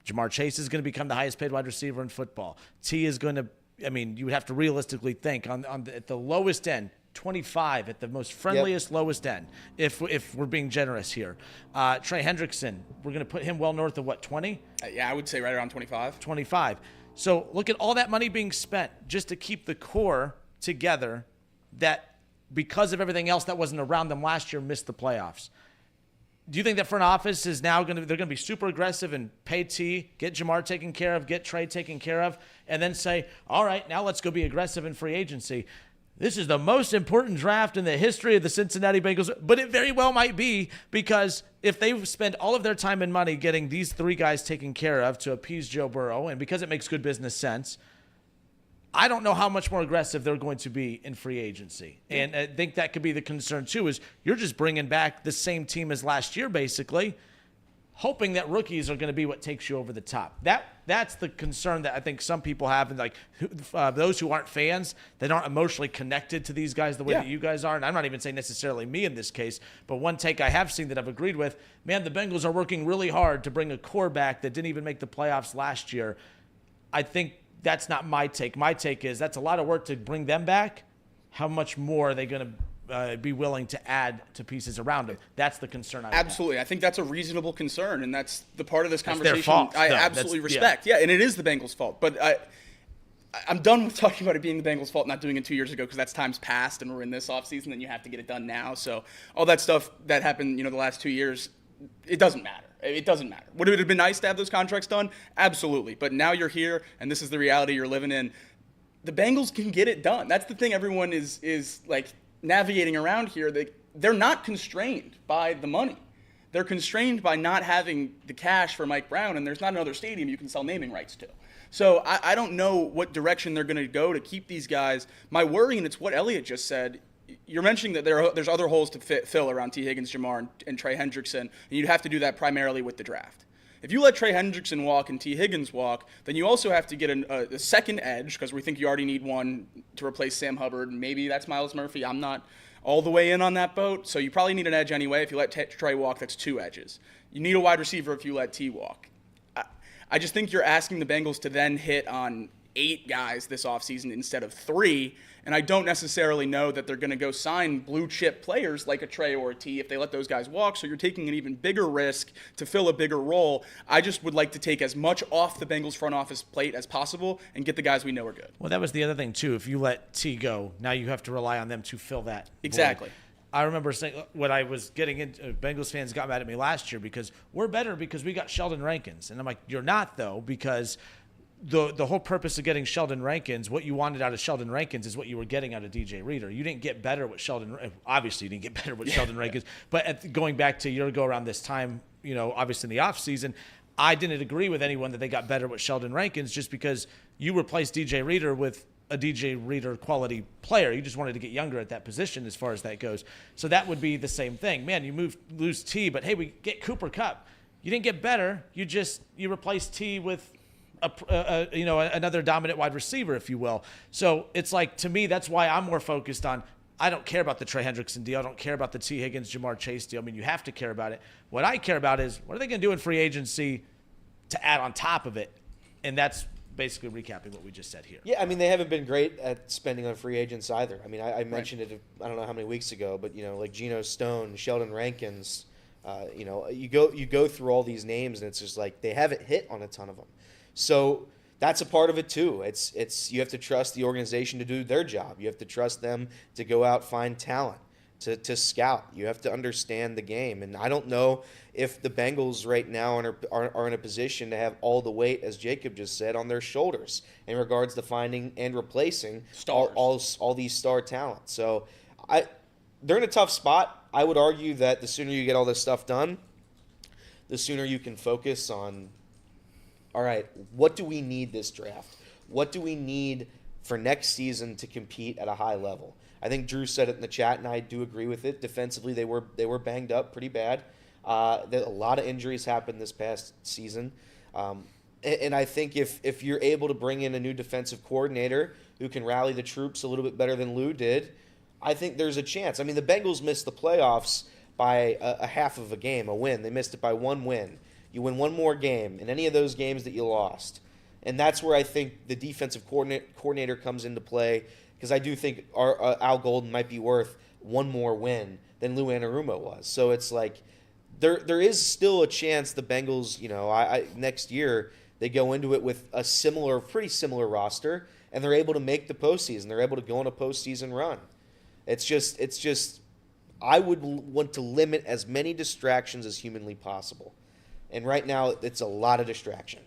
Jamar Chase is going to become the highest paid wide receiver in football. T is going to, you would have to realistically think at the lowest end, 25 at the most friendliest lowest end, if we're being generous here. Trey Hendrickson, we're going to put him well north of what, 20? Yeah, I would say right around 25. 25. So look at all that money being spent just to keep the core together that, because of everything else that wasn't around them last year, missed the playoffs. Do you think that front office is now they're going to be super aggressive and pay T, get Jamar taken care of, get Trey taken care of, and then say, all right, now let's go be aggressive in free agency? This is the most important draft in the history of the Cincinnati Bengals, but it very well might be, because if they spend all of their time and money getting these 3 guys taken care of to appease Joe Burrow, and because it makes good business sense, I don't know how much more aggressive they're going to be in free agency. And I think that could be the concern too, is you're just bringing back the same team as last year, basically, hoping that rookies are going to be what takes you over the top. That's the concern that I think some people have, and those who aren't fans, that aren't emotionally connected to these guys the way that you guys are. And I'm not even saying necessarily me in this case, but one take I have seen that I've agreed with, man, the Bengals are working really hard to bring a core back that didn't even make the playoffs last year. I think that's not my take. My take is that's a lot of work to bring them back. How much more are they going to be willing to add to pieces around him? That's the concern I have. Absolutely. I think that's a reasonable concern, and that's the part of this conversation their fault, I absolutely respect. Yeah, and it is the Bengals' fault. But I'm done with talking about it being the Bengals' fault, not doing it 2 years ago, because that's time's passed, and we're in this offseason, and you have to get it done now. So all that stuff that happened, the last 2 years, it doesn't matter. It doesn't matter. Would it have been nice to have those contracts done? Absolutely. But now you're here, and this is the reality you're living in. The Bengals can get it done. That's the thing everyone is like navigating around here. They're not constrained by the money. They're constrained by not having the cash for Mike Brown, and there's not another stadium you can sell naming rights to. So I don't know what direction they're going to go to keep these guys. My worry, and it's what Elliot just said, you're mentioning that there's other holes to fill around T. Higgins, Jamar, and Trey Hendrickson, and you'd have to do that primarily with the draft. If you let Trey Hendrickson walk and T. Higgins walk, then you also have to get a second edge, because we think you already need one to replace Sam Hubbard. Maybe that's Myles Murphy. I'm not all the way in on that boat, so you probably need an edge anyway. If you let Trey walk, that's 2 edges. You need a wide receiver if you let T walk. I just think you're asking the Bengals to then hit on 8 guys this offseason instead of 3, and I don't necessarily know that they're going to go sign blue-chip players like a Trey or a T if they let those guys walk, so you're taking an even bigger risk to fill a bigger role. I just would like to take as much off the Bengals front office plate as possible and get the guys we know are good. Well, that was the other thing, too. If you let T go, now you have to rely on them to fill that exactly void. I remember saying when I was getting into Bengals fans got mad at me last year because we're better because we got Sheldon Rankins. And I'm like, you're not, though, because the whole purpose of getting Sheldon Rankins, what you wanted out of Sheldon Rankins is what you were getting out of DJ Reader. You didn't get better with Sheldon. Obviously, you didn't get better with Sheldon Rankins. But going back to a year ago around this time, obviously in the offseason, I didn't agree with anyone that they got better with Sheldon Rankins just because you replaced DJ Reader with a DJ Reader quality player. You just wanted to get younger at that position as far as that goes. So that would be the same thing. Man, you lose T, but hey, we get Cooper Kupp. You didn't get better. You replaced T with another dominant wide receiver, if you will. So it's like, to me, that's why I'm more focused on, I don't care about the Trey Hendrickson deal. I don't care about the T. Higgins, Jamar Chase deal. I mean, you have to care about it. What I care about is, what are they going to do in free agency to add on top of it? And that's basically recapping what we just said here. Yeah, I mean, they haven't been great at spending on free agents either. I mean, I mentioned it, I don't know how many weeks ago, but, like Geno Stone, Sheldon Rankins, you go through all these names, and it's just like they haven't hit on a ton of them. So that's a part of it too. It's you have to trust the organization to do their job. You have to trust them to go out, find talent, to scout. You have to understand the game. And I don't know if the Bengals right now are in a position to have all the weight, as Jacob just said, on their shoulders in regards to finding and replacing all these star talent. So they're in a tough spot. I would argue that the sooner you get all this stuff done, the sooner you can focus on, all right, what do we need this draft? What do we need for next season to compete at a high level? I think Drew said it in the chat, and I do agree with it. Defensively, they were banged up pretty bad. A lot of injuries happened this past season. And I think if you're able to bring in a new defensive coordinator who can rally the troops a little bit better than Lou did, I think there's a chance. I mean, the Bengals missed the playoffs by a half of a game, a win. They missed it by one win. You win one more game in any of those games that you lost. And that's where I think the defensive coordinator comes into play, because I do think Al Golden might be worth one more win than Lou Anarumo was. So it's like there is still a chance the Bengals, next year, they go into it with a pretty similar roster, and they're able to make the postseason. They're able to go on a postseason run. It's just I would want to limit as many distractions as humanly possible. And right now, it's a lot of distraction.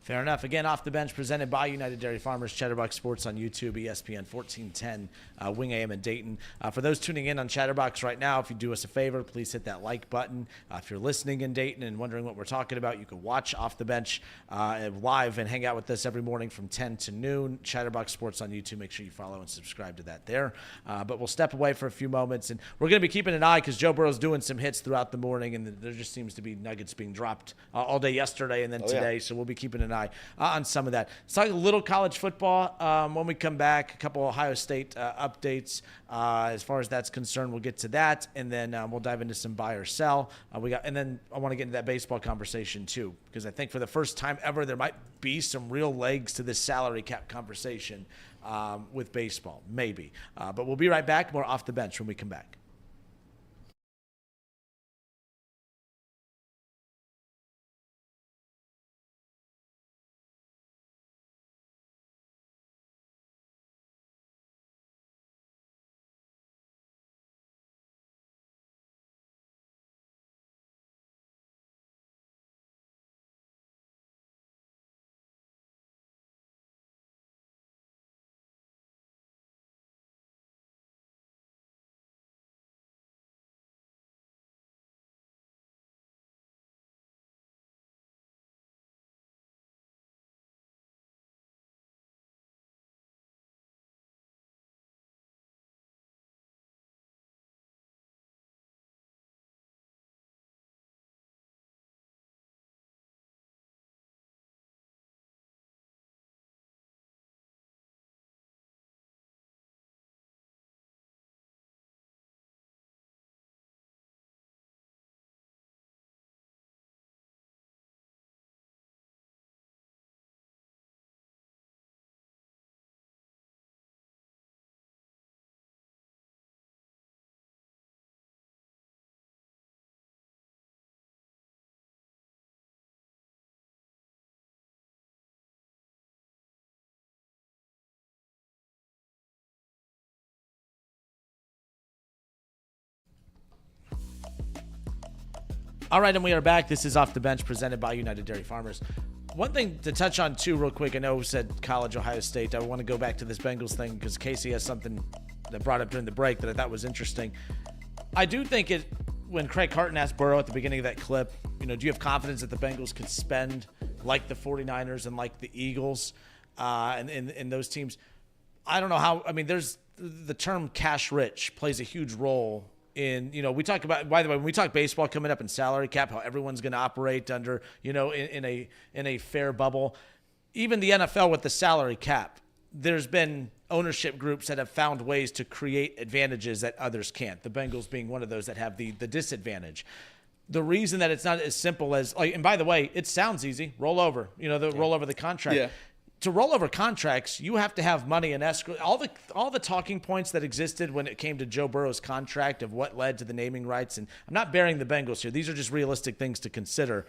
Fair enough. Again, Off the Bench, presented by United Dairy Farmers, Chatterbox Sports on YouTube, ESPN 1410, Wing AM in Dayton. For those tuning in on Chatterbox right now, if you do us a favor, please hit that like button. If you're listening in Dayton and wondering what we're talking about, you can watch Off the Bench live and hang out with us every morning from 10 to noon. Chatterbox Sports on YouTube. Make sure you follow and subscribe to that there. But we'll step away for a few moments, and we're going to be keeping an eye because Joe Burrow's doing some hits throughout the morning, and there just seems to be nuggets being dropped all day yesterday and then today. So we'll be keeping an eye on some of that. Let's talk a little college football when we come back. A couple Ohio State updates as far as that's concerned. We'll get to that, and then we'll dive into some buy or sell. And then I want to get into that baseball conversation too, because I think for the first time ever there might be some real legs to this salary cap conversation with baseball, maybe. But we'll be right back. More Off the Bench when we come back. All right, and we are back. This is Off the Bench presented by United Dairy Farmers. One thing to touch on, too, real quick. I know we said college, Ohio State. I want to go back to this Bengals thing because Casey has something that brought up during the break that I thought was interesting. I do think when Craig Carton asked Burrow at the beginning of that clip, do you have confidence that the Bengals could spend like the 49ers and like the Eagles and those teams? I don't know how. I mean, there's the term cash rich plays a huge role in, we talk about, by the way, when we talk baseball coming up in salary cap, how everyone's going to operate under, in a fair bubble. Even the NFL with the salary cap, there's been ownership groups that have found ways to create advantages that others can't. The Bengals being one of those that have the disadvantage. The reason that it's not as simple as, and by the way, it sounds easy, roll over, roll over the contract. Yeah. To roll over contracts, you have to have money in escrow. All the talking points that existed when it came to Joe Burrow's contract of what led to the naming rights, and I'm not bearing the Bengals here. These are just realistic things to consider.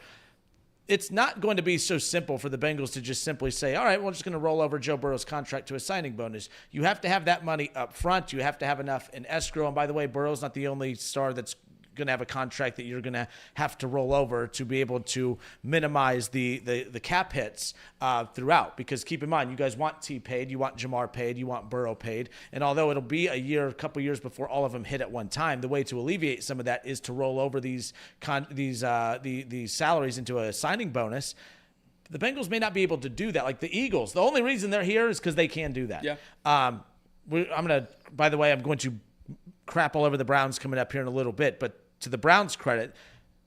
It's not going to be so simple for the Bengals to just simply say, all right, we're just going to roll over Joe Burrow's contract to a signing bonus. You have to have that money up front. You have to have enough in escrow. And by the way, Burrow's not the only star that's going to have a contract that you're going to have to roll over to be able to minimize the cap hits throughout. Because keep in mind, you guys want T paid, you want Jamar paid, you want Burrow paid. And although it'll be a couple years before all of them hit at one time, the way to alleviate some of that is to roll over these salaries into a signing bonus. The Bengals may not be able to do that. Like the Eagles, the only reason they're here is because they can do that. Yeah. I'm going to crap all over the Browns coming up here in a little bit, but to the Browns' credit,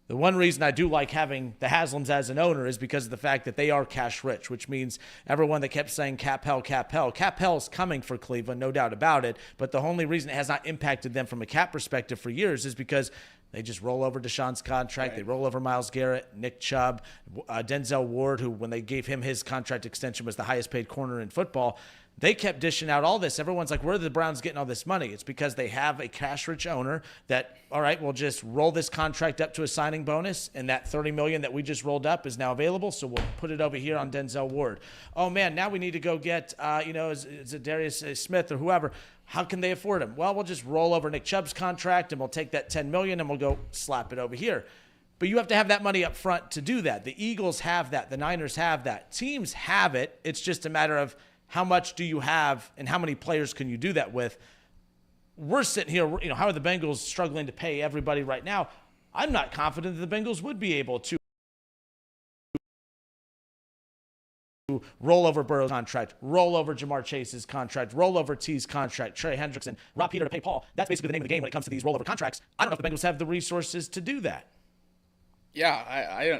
the one reason I do like having the Haslams as an owner is because of the fact that they are cash rich, which means everyone that kept saying cap hell's coming for Cleveland, no doubt about it. But the only reason it has not impacted them from a cap perspective for years is because they just roll over Deshaun's contract. Right. They roll over Myles Garrett, Nick Chubb, Denzel Ward, who when they gave him his contract extension was the highest paid corner in football. They kept dishing out all this. Everyone's like, where are the Browns getting all this money? It's because they have a cash-rich owner that, all right, we'll just roll this contract up to a signing bonus, and that $30 million that we just rolled up is now available, so we'll put it over here on Denzel Ward. Oh, man, now we need to go get, is it Darius Smith or whoever? How can they afford him? Well, we'll just roll over Nick Chubb's contract, and we'll take that $10 million, and we'll go slap it over here. But you have to have that money up front to do that. The Eagles have that. The Niners have that. Teams have it. It's just a matter of how much do you have and how many players can you do that with? We're sitting here, how are the Bengals struggling to pay everybody right now? I'm not confident that the Bengals would be able to roll over Burrow's contract, roll over Jamar Chase's contract, roll over T's contract, Trey Hendrickson, rob Peter to pay Paul. That's basically the name of the game when it comes to these rollover contracts. I don't know if the Bengals have the resources to do that. Yeah,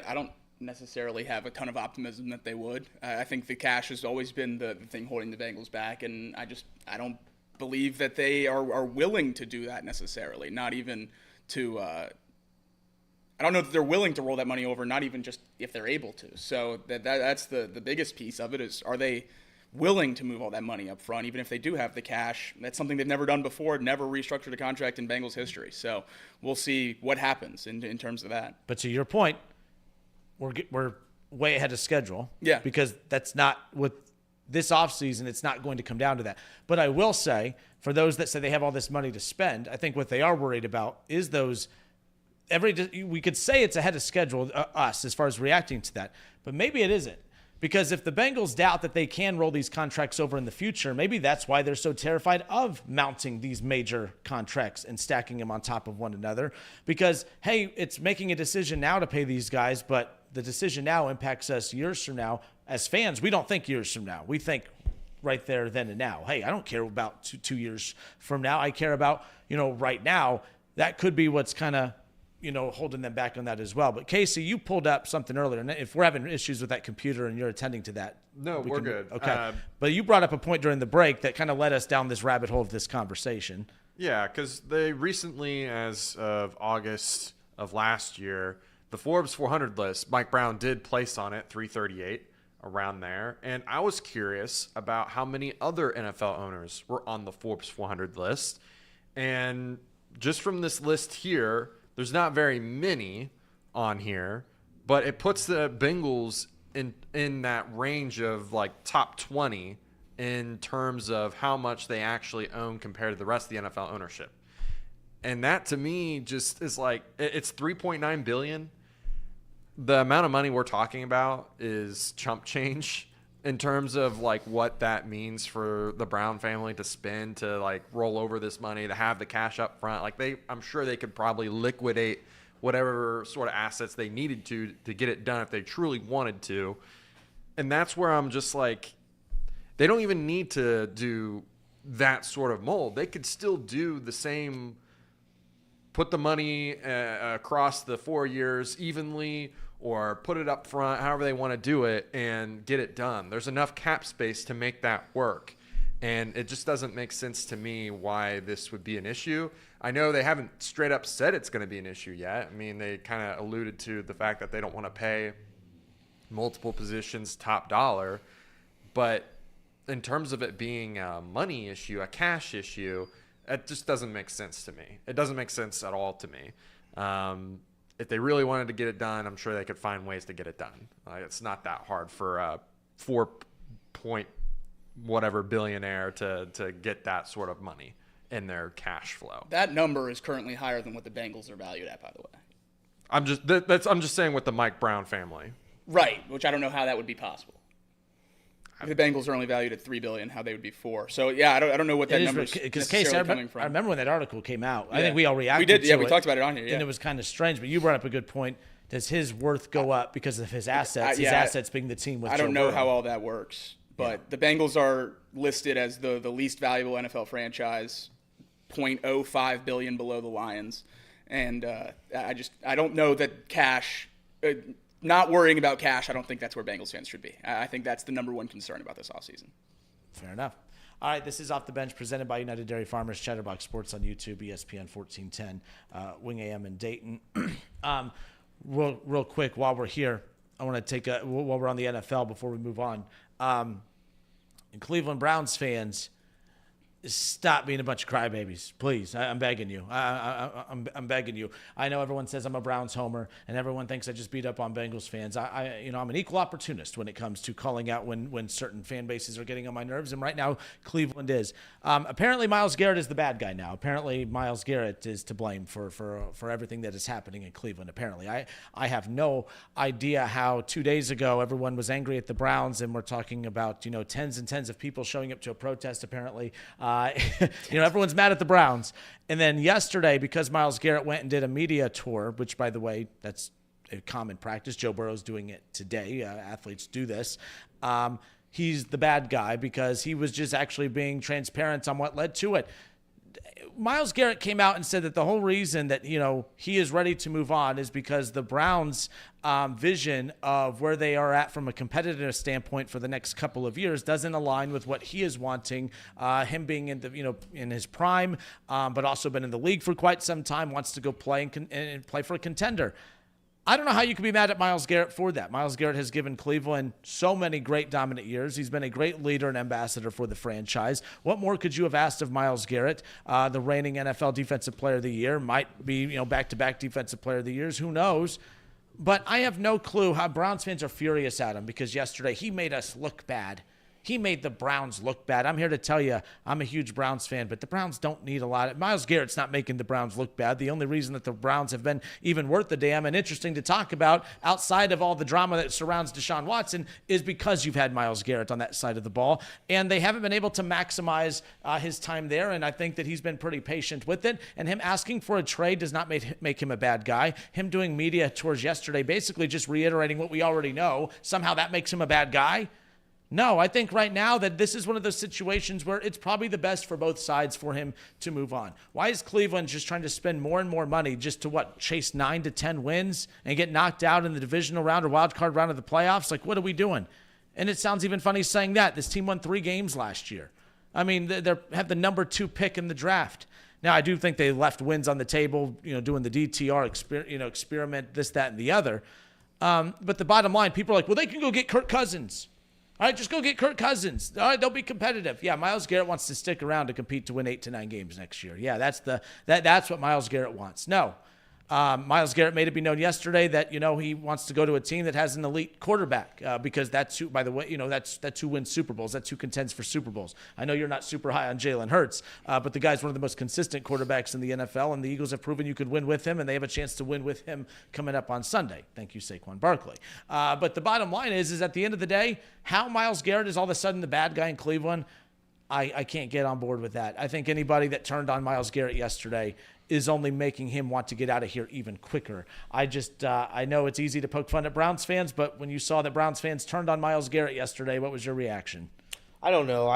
I don't necessarily have a ton of optimism that they would. I think the cash has always been the thing holding the Bengals back, and I don't believe that they are willing to do that necessarily. Not even to I don't know that they're willing to roll that money over, not even just if they're able to. So that's the biggest piece of it is, are they willing to move all that money up front, even if they do have the cash? That's something they've never done before, never restructured a contract in Bengals history. So we'll see what happens in terms of that. But to your point, we're way ahead of schedule. Yeah. Because that's not with this offseason, it's not going to come down to that. But I will say, for those that say they have all this money to spend, I think what they are worried about is those we could say it's ahead of schedule, us, as far as reacting to that. But maybe it isn't. Because if the Bengals doubt that they can roll these contracts over in the future, maybe that's why they're so terrified of mounting these major contracts and stacking them on top of one another. Because, hey, it's making a decision now to pay these guys, but the decision now impacts us years from now. As fans, we don't think years from now. We think right there, then and now. Hey, I don't care about two years from now. I care about, right now. That could be what's kind of, holding them back on that as well. But Casey, you pulled up something earlier, and if we're having issues with that computer and you're attending to that. No, we're good. Okay. But you brought up a point during the break that kind of led us down this rabbit hole of this conversation. Yeah, because they recently, as of August of last year, the Forbes 400 list, Mike Brown did place on it 338, around there. And I was curious about how many other NFL owners were on the Forbes 400 list. And just from this list here, there's not very many on here, but it puts the Bengals in that range of like top 20 in terms of how much they actually own compared to the rest of the NFL ownership. And that to me just is like, it's $3.9 billion. the amount of money we're talking about is chump change in terms of like what that means for the Brown family to spend to like roll over this money, to have the cash up front. Like I'm sure they could probably liquidate whatever sort of assets they needed to get it done if they truly wanted to. And that's where I'm just like, they don't even need to do that sort of mold. They could still do the same, put the money across the 4 years evenly, or put it up front, however they want to do it, and get it done. There's enough cap space to make that work. And it just doesn't make sense to me why this would be an issue. I know they haven't straight up said it's going to be an issue yet. I mean, they kind of alluded to the fact that they don't want to pay multiple positions top dollar. But in terms of it being a money issue, a cash issue, it just doesn't make sense to me. It doesn't make sense at all to me. If they really wanted to get it done, I'm sure they could find ways to get it done. It's not that hard for a 4 whatever billionaire to get that sort of money in their cash flow. That number is currently higher than what the Bengals are valued at, by the way. I'm just saying with the Mike Brown family. Right, which I don't know how that would be possible. The Bengals are only valued at $3 billion. How they would be $4 billion. So yeah, I don't know what that number is necessarily coming from. I remember when that article came out. Yeah. I think we all reacted. We did. Yeah, to we it, talked about it on here. Yeah. And it was kind of strange. But you brought up a good point. Does his worth go up because of his assets? His assets being the team with. I don't Joe know Burrow. how all that works, but the Bengals are listed as the least valuable NFL franchise, $0.05 billion below the Lions, and I don't know that cash. Not worrying about cash, I don't think that's where Bengals fans should be. I think that's the number one concern about this offseason. Fair enough. All right, this is Off the Bench, presented by United Dairy Farmers, Chatterbox Sports on YouTube, ESPN 1410, Wing AM in Dayton. Real quick, while we're here, I want to while we're on the NFL before we move on. Cleveland Browns fans, stop being a bunch of crybabies, please. I'm begging you. I'm begging you. I know everyone says I'm a Browns homer, and everyone thinks I just beat up on Bengals fans. I'm an equal opportunist when it comes to calling out when certain fan bases are getting on my nerves, and right now Cleveland is. Apparently, Myles Garrett is the bad guy now. Apparently, Myles Garrett is to blame for everything that is happening in Cleveland. Apparently, I have no idea how 2 days ago everyone was angry at the Browns, and we're talking about tens and tens of people showing up to a protest. Apparently. Everyone's mad at the Browns. And then yesterday, because Myles Garrett went and did a media tour, which, by the way, that's a common practice. Joe Burrow's doing it today. Athletes do this. He's the bad guy because he was just actually being transparent on what led to it. Myles Garrett came out and said that the whole reason that, he is ready to move on is because the Browns' vision of where they are at from a competitive standpoint for the next couple of years doesn't align with what he is wanting. Him being in his prime, but also been in the league for quite some time, wants to go play and play for a contender. I don't know how you can be mad at Myles Garrett for that. Myles Garrett has given Cleveland so many great dominant years. He's been a great leader and ambassador for the franchise. What more could you have asked of Myles Garrett? The reigning NFL Defensive Player of the Year, might be back-to-back Defensive Player of the Years. Who knows? But I have no clue how Browns fans are furious at him because yesterday he made us look bad. He made the Browns look bad. I'm here to tell you, I'm a huge Browns fan, but the Browns don't need a lot. Myles Garrett's not making the Browns look bad. The only reason that the Browns have been even worth a damn and interesting to talk about outside of all the drama that surrounds Deshaun Watson is because you've had Myles Garrett on that side of the ball, and they haven't been able to maximize his time there, and I think that he's been pretty patient with it, and him asking for a trade does not make him a bad guy. Him doing media tours yesterday, basically just reiterating what we already know, somehow that makes him a bad guy. No, I think right now that this is one of those situations where it's probably the best for both sides for him to move on. Why is Cleveland just trying to spend more and more money just to chase 9 to 10 wins and get knocked out in the divisional round or wild card round of the playoffs? Like, what are we doing? And it sounds even funny saying that. This team won 3 games last year. I mean, they have the number 2 pick in the draft. Now, I do think they left wins on the table, doing the DTR experiment, this, that, and the other. But the bottom line, people are like, well, they can go get Kirk Cousins. All right, just go get Kirk Cousins. All right, they'll be competitive. Yeah, Myles Garrett wants to stick around to compete to win 8 to 9 games next year. Yeah, that's what Myles Garrett wants. No, Myles Garrett made it be known yesterday that, he wants to go to a team that has an elite quarterback because that's who, by the way, that's who wins Super Bowls. That's who contends for Super Bowls. I know you're not super high on Jalen Hurts, but the guy's one of the most consistent quarterbacks in the NFL, and the Eagles have proven you could win with him, and they have a chance to win with him coming up on Sunday. Thank you, Saquon Barkley. But the bottom line is at the end of the day, how Myles Garrett is all of a sudden the bad guy in Cleveland, I can't get on board with that. I think anybody that turned on Myles Garrett yesterday is only making him want to get out of here even quicker. I know it's easy to poke fun at Browns fans, but when you saw that Browns fans turned on Myles Garrett yesterday, what was your reaction? I don't know.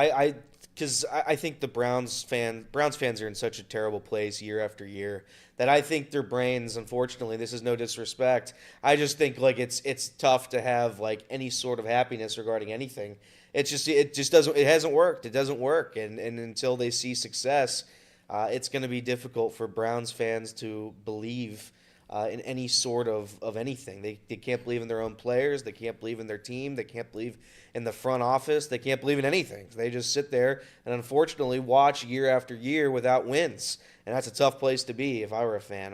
Because I think the Browns fans are in such a terrible place year after year that I think their brains, unfortunately, this is no disrespect, I just think it's tough to have any sort of happiness regarding anything. It hasn't worked. It doesn't work, and until they see success, it's going to be difficult for Browns fans to believe in any sort of anything. They can't believe in their own players. They can't believe in their team. They can't believe in the front office. They can't believe in anything. They just sit there and unfortunately watch year after year without wins. And that's a tough place to be if I were a fan.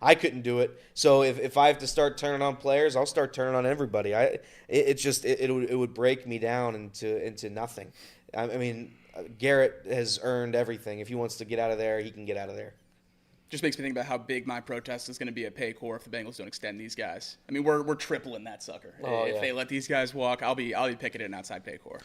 I couldn't do it. So if I have to start turning on players, I'll start turning on everybody. It would break me down into nothing. I mean, Garrett has earned everything. If he wants to get out of there, he can get out of there. Just makes me think about how big my protest is going to be at Paycor if the Bengals don't extend these guys. I mean, we're tripling that sucker. If they let these guys walk, I'll be picketing outside Paycor.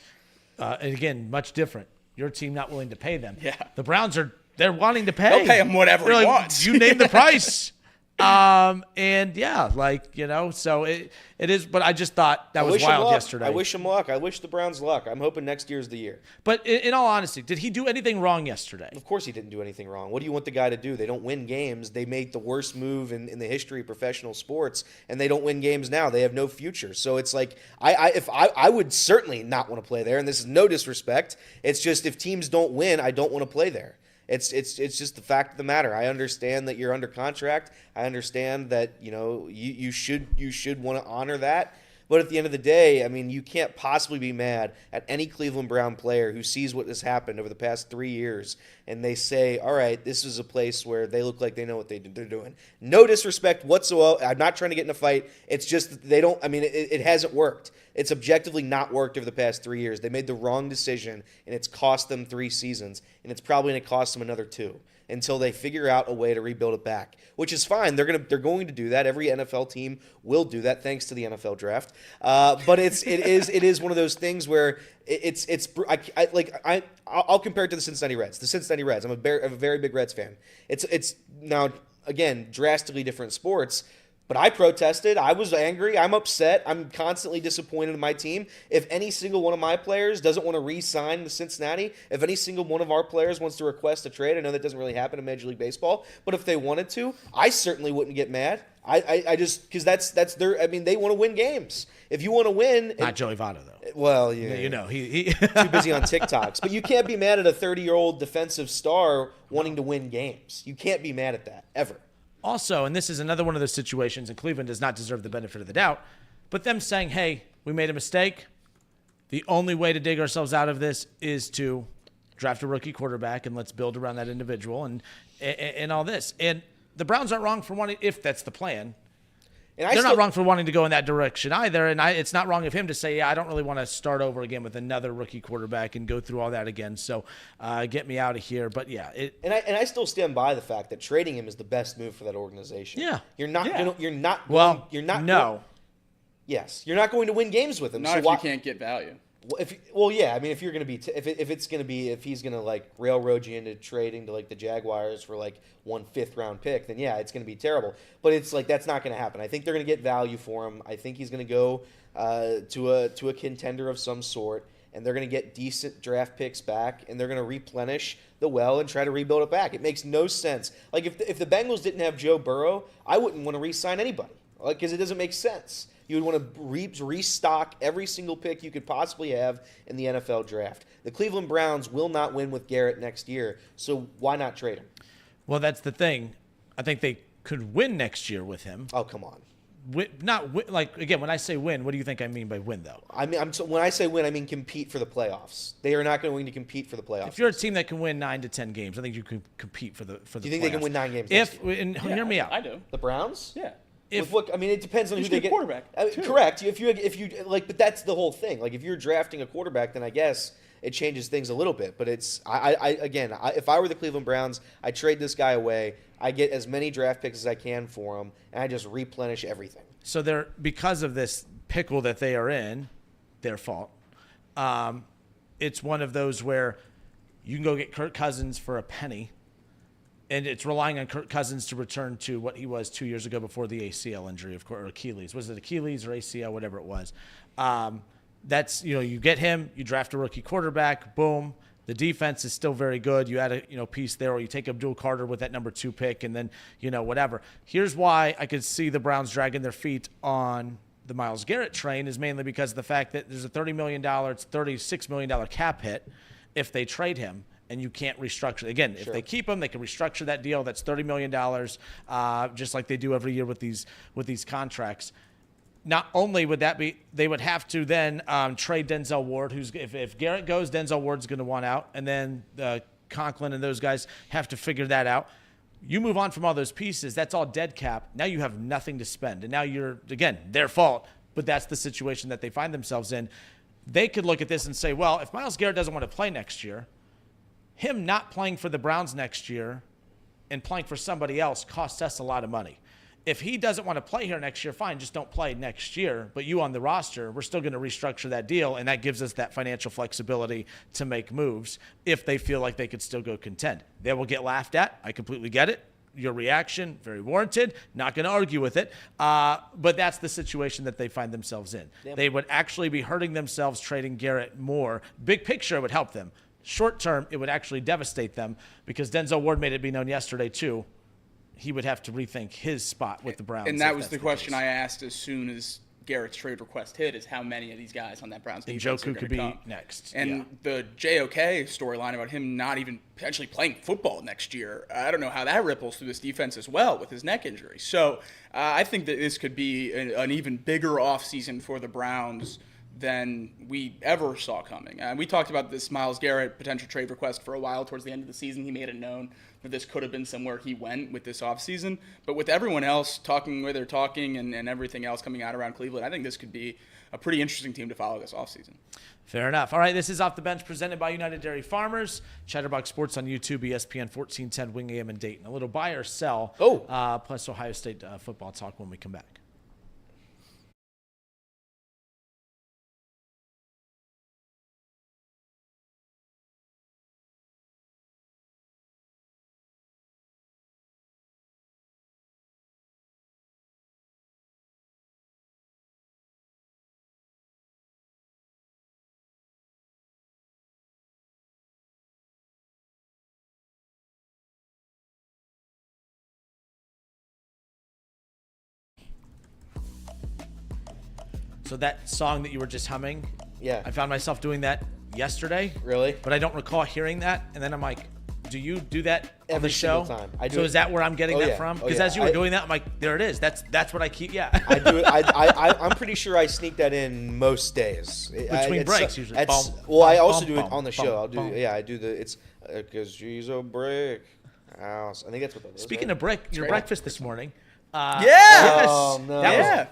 And again, much different. Your team not willing to pay them. Yeah. The Browns they're wanting to pay. They'll pay him whatever he wants. You name the price. And yeah, so it is, but I just thought that was wild yesterday. I wish him luck. I wish the Browns luck. I'm hoping next year's the year. But in all honesty, did he do anything wrong yesterday? Of course he didn't do anything wrong. What do you want the guy to do? They don't win games. They made the worst move in the history of professional sports, and they don't win games now. They have no future. So it's I would certainly not want to play there, and this is no disrespect. It's just if teams don't win, I don't want to play there. It's just the fact of the matter. I understand that you're under contract. I understand that you should want to honor that. But at the end of the day, I mean, you can't possibly be mad at any Cleveland Brown player who sees what has happened over the past 3 years and they say, all right, this is a place where they look like they know what they're doing. No disrespect whatsoever. I'm not trying to get in a fight. It's just they don't – I mean, it hasn't worked. It's objectively not worked over the past 3 years. They made the wrong decision, and it's cost them 3 seasons, and it's probably going to cost them another 2 until they figure out a way to rebuild it back, which is fine. They're going to do that. Every NFL team will do that, thanks to the NFL draft. But it is one of those things where I'll compare it to the Cincinnati Reds. The Cincinnati Reds. I'm a very big Reds fan. It's now again drastically different sports. But I protested. I was angry. I'm upset. I'm constantly disappointed in my team. If any single one of my players doesn't want to re-sign with Cincinnati, if any single one of our players wants to request a trade, I know that doesn't really happen in Major League Baseball, but if they wanted to, I certainly wouldn't get mad. I just because that's their. I mean, they want to win games. If you want to win, not Joey Votto though. Well, yeah, he too busy on TikToks. But you can't be mad at a 30-year-old defensive star wanting to win games. You can't be mad at that ever. Also, and this is another one of those situations, and Cleveland does not deserve the benefit of the doubt, but them saying, hey, we made a mistake. The only way to dig ourselves out of this is to draft a rookie quarterback and let's build around that individual and all this. And the Browns aren't wrong for wanting, if that's the plan. And they're not wrong for wanting to go in that direction either. And it's not wrong of him to say, yeah, I don't really want to start over again with another rookie quarterback and go through all that again. So get me out of here. But yeah, I still stand by the fact that trading him is the best move for that organization. Yeah, you're not going to win games with him. Not if you can't get value. If you're going to be if he's going to like railroad you into trading to like the Jaguars for like 1 5th-round pick, then yeah, it's going to be terrible. But it's like that's not going to happen. I think they're going to get value for him. I think he's going to go to a contender of some sort, and they're going to get decent draft picks back, and they're going to replenish the well and try to rebuild it back. It makes no sense. Like if the Bengals didn't have Joe Burrow, I wouldn't want to re-sign anybody, because it doesn't make sense. You would want to restock every single pick you could possibly have in the NFL draft. The Cleveland Browns will not win with Garrett next year, so why not trade him? Well, that's the thing. I think they could win next year with him. Oh, come on. Again, when I say win, what do you think I mean by win, though? I mean, when I say win, I mean compete for the playoffs. They are not going to compete for the playoffs. If you're a team that can win 9 to 10 games, I think you can compete for the. Do you think they can win 9 games? Hear me out. I do. The Browns? Yeah. I mean, it depends on who they get. Quarterback. Correct. If you but that's the whole thing. Like, if you're drafting a quarterback, then I guess it changes things a little bit. But it's if I were the Cleveland Browns, I trade this guy away. I get as many draft picks as I can for him, and I just replenish everything. So they're, because of this pickle that they are in, their fault. It's one of those where you can go get Kirk Cousins for a penny, and it's relying on Kirk Cousins to return to what he was 2 years ago before the ACL injury, of course, or Achilles. Was it Achilles or ACL, whatever it was? That's, you get him, you draft a rookie quarterback, boom. The defense is still very good. You add a piece there, or you take Abdul Carter with that number 2 pick, and then whatever. Here's why I could see the Browns dragging their feet on the Myles Garrett train is mainly because of the fact that there's a $36 million cap hit if they trade him, and you can't restructure. Again, if they keep him, they can restructure that deal. That's $30 million, just like they do every year with these contracts. Not only would that be, they would have to then trade Denzel Ward, if Garrett goes, Denzel Ward's going to want out, and then Conklin and those guys have to figure that out. You move on from all those pieces, that's all dead cap. Now you have nothing to spend, and now you're, again, their fault, but that's the situation that they find themselves in. They could look at this and say, well, if Myles Garrett doesn't want to play next year, him not playing for the Browns next year and playing for somebody else costs us a lot of money. If he doesn't want to play here next year, fine, just don't play next year. But you on the roster, we're still going to restructure that deal, and that gives us that financial flexibility to make moves if they feel like they could still go contend. They will get laughed at. I completely get it. Your reaction, very warranted. Not going to argue with it. But that's the situation that they find themselves in. Yep. They would actually be hurting themselves trading Garrett more. Big picture, it would help them. Short term, it would actually devastate them because Denzel Ward made it be known yesterday, too. He would have to rethink his spot with the Browns. And that was the question I asked as soon as Garrett's trade request hit, is how many of these guys on that Browns defense are going to come. Njoku could be next. And the JOK storyline about him not even potentially playing football next year, I don't know how that ripples through this defense as well with his neck injury. So I think that this could be an even bigger offseason for the Browns than we ever saw coming. We talked about this Myles Garrett potential trade request for a while. Towards the end of the season, he made it known that this could have been somewhere he went with this offseason. But with everyone else talking where they're talking and everything else coming out around Cleveland, I think this could be a pretty interesting team to follow this offseason. Fair enough. All right, this is Off the Bench presented by United Dairy Farmers. Chatterbox Sports on YouTube, ESPN 1410 Wing AM in Dayton. A little buy or sell, plus Ohio State football talk when we come back. So that song that you were just humming, I found myself doing that yesterday. Really? But I don't recall hearing that. And then I'm like, do you do that on the show? Every single time. I do. So is that where I'm getting that from? Because as you were doing that, I'm like, there it is. That's what I keep. Yeah. I do it. I'm pretty sure I sneak that in most days. Between breaks, usually. I also do it on the show. I do the, it's because she's a brick house. I think that's what that is. Speaking of brick, your breakfast this morning. Yes. Oh, no.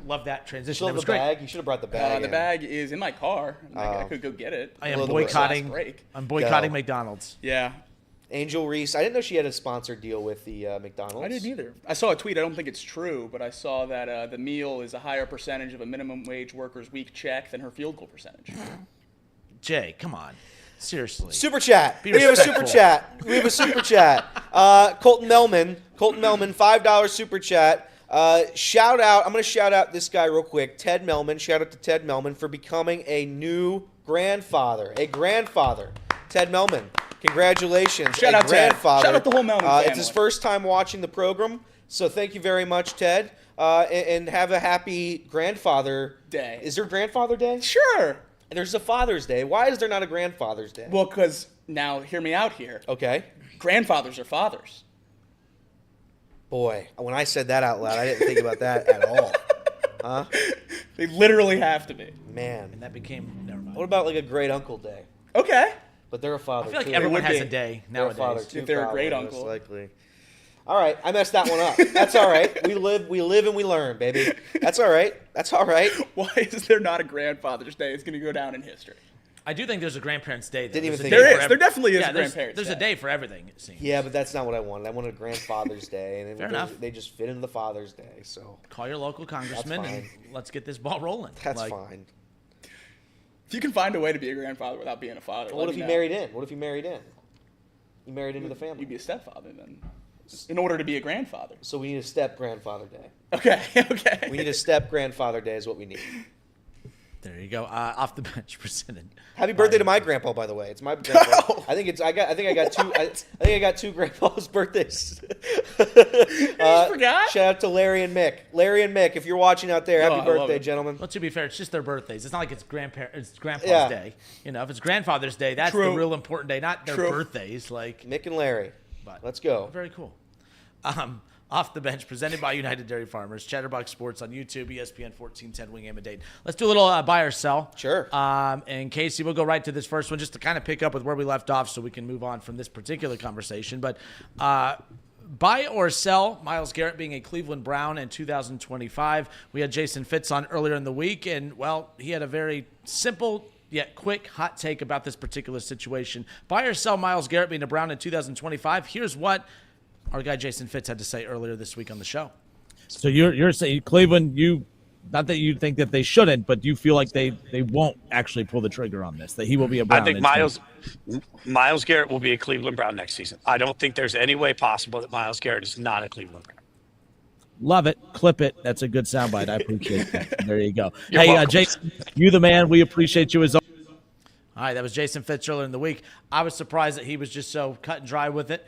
Love that transition. That was great. Bag? You should have brought the bag. The bag is in my car. I could go get it. I am boycotting. I'm boycotting McDonald's. Yeah. Angel Reese. I didn't know she had a sponsored deal with the McDonald's. I didn't either. I saw a tweet. I don't think it's true, but I saw that the meal is a higher percentage of a minimum wage worker's week check than her field goal percentage. Jay, come on. Seriously. Super chat. We have a super chat. Colton Melman, $5 super chat. Shout out. I'm going to shout out this guy real quick. Ted Melman. Shout out to Ted Melman for becoming a new grandfather. Ted Melman. Congratulations. Shout out grandfather. Ted. Shout out the whole Melman family. It's his first time watching the program. So thank you very much, Ted. And have a happy Grandfather Day. Is there Grandfather Day? Sure. And there's a Father's Day. Why is there not a Grandfather's Day? Well, because now, hear me out here. Okay. Grandfathers are fathers. Boy, when I said that out loud, I didn't think about that at all. Huh? They literally have to be. Man. And that became, never mind. What about like a great uncle day? Okay. But they're a father, I feel like too. everyone has be. a day They're a nowadays. father, too, If they're a great probably, uncle. most likely. All right, I messed that one up. That's all right. We live and we learn, baby. That's all right. That's all right. Why is there not a grandfather's day? It's going to go down in history. I do think there's a grandparents' day. Though. Didn't even There's a think day about for it. There is. There definitely is a there's- grandparents' There's a day. day for everything, it seems. Yeah, but that's not what I wanted. I wanted a grandfather's day, and Fair enough. they just fit into the Father's Day. So Call your local congressman and fine. let's get this ball rolling. that's fine. If you can find a way to be a grandfather without being a father, What let if me you know. married in? What if you married in? You married into the family. You'd be a stepfather then. In order to be a grandfather. So we need a step grandfather day. Okay. Okay. We need a step grandfather day is what we need. There you go. Off the bench presented. Happy birthday to my grandpa, by the way. It's my grandpa. I think I got two grandpa's birthdays. forgot? Shout out to Larry and Mick. Larry and Mick, if you're watching out there, Oh, I happy love birthday, it. gentlemen. Well, to be fair, it's just their birthdays. It's not like it's grandpa's Yeah. day. You know, if it's grandfather's day, that's True. the real important day, not their True. birthdays. Like, Mick and Larry. But- Let's go. very cool. Off the bench, presented by United Dairy Farmers, Chatterbox Sports on YouTube, ESPN 1410 Wing Aim and Dade. Let's do a little buy or sell. Sure. And Casey, we'll go right to this first one just to kind of pick up with where we left off so we can move on from this particular conversation. But buy or sell Myles Garrett being a Cleveland Brown in 2025. We had Jason Fitz on earlier in the week, and, well, he had a very simple yet quick hot take about this particular situation. Buy or sell Myles Garrett being a Brown in 2025. Here's what our guy Jason Fitz had to say earlier this week on the show. So you're saying Cleveland, not that you think that they shouldn't, but you feel like they won't actually pull the trigger on this, that he will be a Brown. I think Myles Garrett will be a Cleveland Brown next season. I don't think there's any way possible that Myles Garrett is not a Cleveland Brown. Love it. Clip it. That's a good soundbite. I appreciate that. There you go. You're Hey, welcome. Jason, you the man. We appreciate you as always. All right, that was Jason Fitz earlier in the week. I was surprised that he was just so cut and dry with it.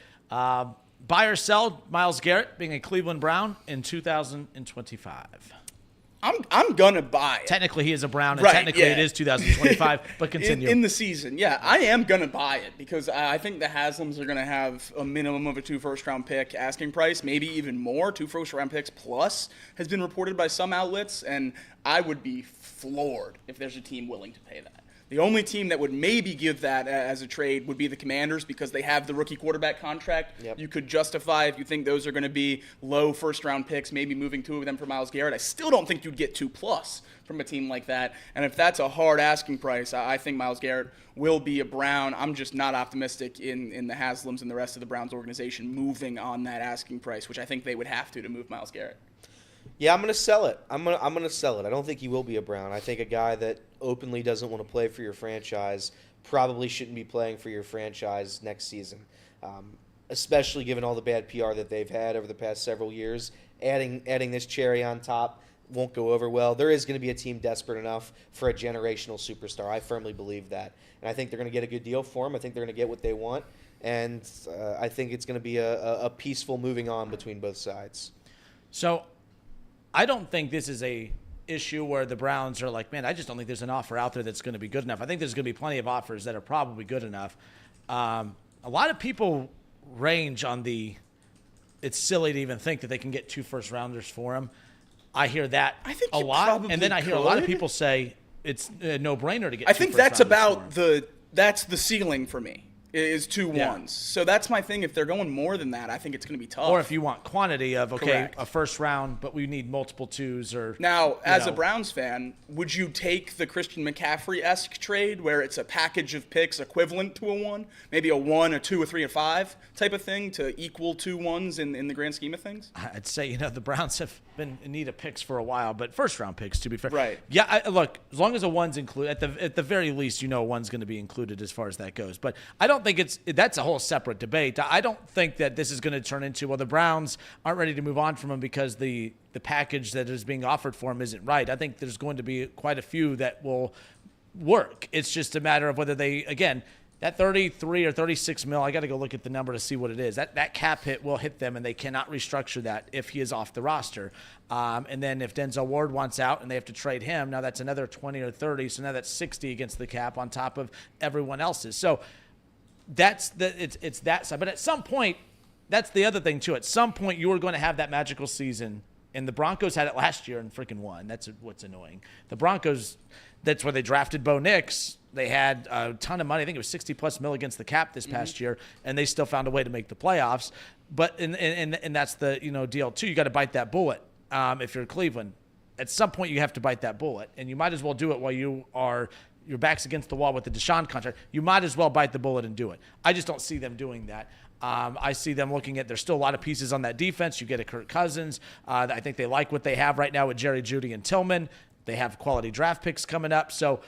Buy or sell Myles Garrett being a Cleveland Brown in 2025. I'm gonna buy it. Technically, he is a Brown, and Right, technically yeah. it is 2025, but continue. In the season, yeah, I am gonna buy it because I think the Haslams are gonna have a minimum of a 2 first-round pick asking price, maybe even more. 2 first-round picks plus has been reported by some outlets, and I would be floored if there's a team willing to pay that. The only team that would maybe give that as a trade would be the Commanders because they have the rookie quarterback contract. Yep. You could justify if you think those are going to be low first-round picks, maybe moving 2 of them for Myles Garrett. I still don't think you'd get 2+ from a team like that. And if that's a hard asking price, I think Myles Garrett will be a Brown. I'm just not optimistic in the Haslams and the rest of the Browns organization moving on that asking price, which I think they would have to move Myles Garrett. Yeah, I'm going to sell it. I'm going to sell it. I don't think he will be a Brown. I think a guy that openly doesn't want to play for your franchise probably shouldn't be playing for your franchise next season, especially given all the bad PR that they've had over the past several years. Adding this cherry on top won't go over well. There is going to be a team desperate enough for a generational superstar. I firmly believe that. And I think they're going to get a good deal for him. I think they're going to get what they want. And I think it's going to be a peaceful moving on between both sides. So I don't think this is a issue where the Browns are like, man, I just don't think there's an offer out there that's going to be good enough. I think there's going to be plenty of offers that are probably good enough. A lot of people range on it's silly to even think that they can get 2 first-rounders for him. I hear that a lot, and then I hear a lot of people say it's a no-brainer to get. I think that's about that's the ceiling for me. Is 2 ones. So that's my thing. If they're going more than that, I think it's going to be tough. Or if you want quantity of, Correct. a first round, but we need multiple 2s or. Now, as a Browns fan, would you take the Christian McCaffrey-esque trade where it's a package of picks equivalent to a 1? Maybe a 1, a 2, a 3, a 5 type of thing to equal 2 1s in the grand scheme of things? I'd say, the Browns have been in need of picks for a while, but first round picks, to be fair. Right. Yeah, look, as long as a 1's included, at the very least, a 1's going to be included as far as that goes. But I don't think that's a whole separate debate. I don't think that this is going to turn into, well, the Browns aren't ready to move on from him because the package that is being offered for him isn't right. I think there's going to be quite a few that will work. It's just a matter of whether they, again, that 33 or 36 mil, I got to go look at the number to see what it is. That cap hit will hit them, and they cannot restructure that if he is off the roster. And then if Denzel Ward wants out and they have to trade him, now that's another 20 or 30. So now that's 60 against the cap on top of everyone else's. So it's that side. But at some point, that's the other thing too. At some point, you are going to have that magical season, and the Broncos had it last year and freaking won. That's what's annoying. The Broncos, that's where they drafted Bo Nix. They had a ton of money. I think it was $60+ million against the cap this past year, and they still found a way to make the playoffs. But and that's the deal too. You got to bite that bullet. If you're Cleveland, at some point you have to bite that bullet, and you might as well do it while your back's against the wall with the Deshaun contract. You might as well bite the bullet and do it. I just don't see them doing that. I see them looking at, there's still a lot of pieces on that defense. You get a Kirk Cousins. I think they like what they have right now with Jerry Jeudy and Tillman. They have quality draft picks coming up. So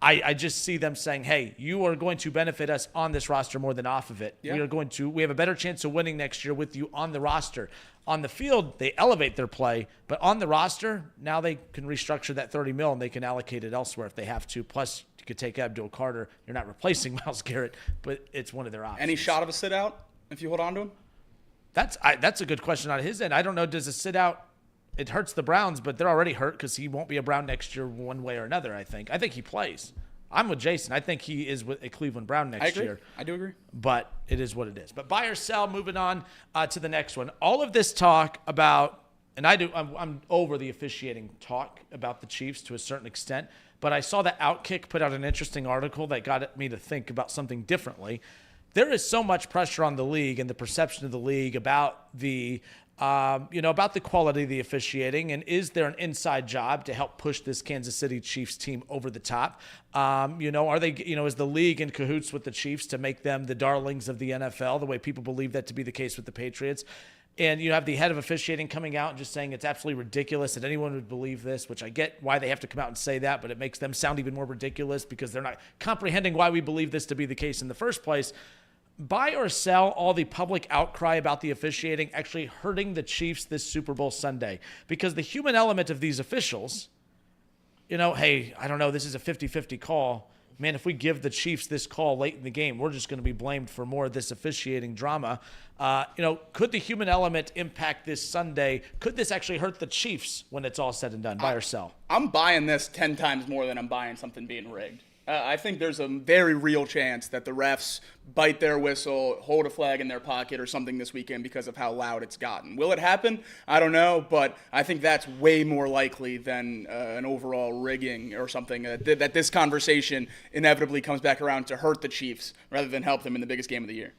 I just see them saying, hey, you are going to benefit us on this roster more than off of it. Yeah. We have a better chance of winning next year with you on the roster. On the field, they elevate their play, but on the roster, now they can restructure that $30 million and they can allocate it elsewhere if they have to. Plus, you could take Abdul Carter. You're not replacing Myles Garrett, but it's one of their options. Any shot of a sit out if you hold on to him? That's a good question on his end. I don't know. Does a sit out? It hurts the Browns, but they're already hurt because he won't be a Brown next year one way or another, I think. I think he plays. I'm with Jason. I think he is with a Cleveland Brown next year. I do agree. But it is what it is. But buy or sell, moving on to the next one. All of this talk about, and I'm over the officiating talk about the Chiefs to a certain extent, but I saw that Outkick put out an interesting article that got me to think about something differently. There is so much pressure on the league and the perception of the league about the about the quality of the officiating, and is there an inside job to help push this Kansas City Chiefs team over the top? Are they, is the league in cahoots with the Chiefs to make them the darlings of the NFL, the way people believe that to be the case with the Patriots? And you have the head of officiating coming out and just saying it's absolutely ridiculous that anyone would believe this, which I get why they have to come out and say that, but it makes them sound even more ridiculous because they're not comprehending why we believe this to be the case in the first place. Buy or sell all the public outcry about the officiating actually hurting the Chiefs this Super Bowl Sunday? Because the human element of these officials, hey, I don't know, this is a 50-50 call. Man, if we give the Chiefs this call late in the game, we're just going to be blamed for more of this officiating drama. Could the human element impact this Sunday? Could this actually hurt the Chiefs when it's all said and done? Buy or sell? I'm buying this 10 times more than I'm buying something being rigged. I think there's a very real chance that the refs bite their whistle, hold a flag in their pocket or something this weekend because of how loud it's gotten. Will it happen? I don't know, but I think that's way more likely than an overall rigging or something, that this conversation inevitably comes back around to hurt the Chiefs rather than help them in the biggest game of the year.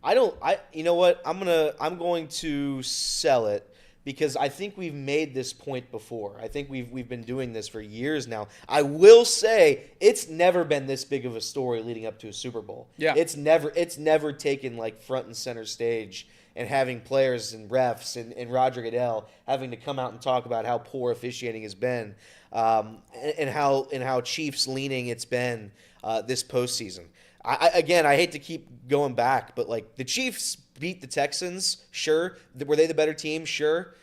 You know what? I'm going to sell it. Because I think we've made this point before. I think we've been doing this for years now. I will say it's never been this big of a story leading up to a Super Bowl. Yeah. It's never taken like front and center stage and having players and refs and Roger Goodell having to come out and talk about how poor officiating has been, and how Chiefs leaning it's been this postseason. I hate to keep going back, but like the Chiefs beat the Texans, sure. Were they the better team? Sure.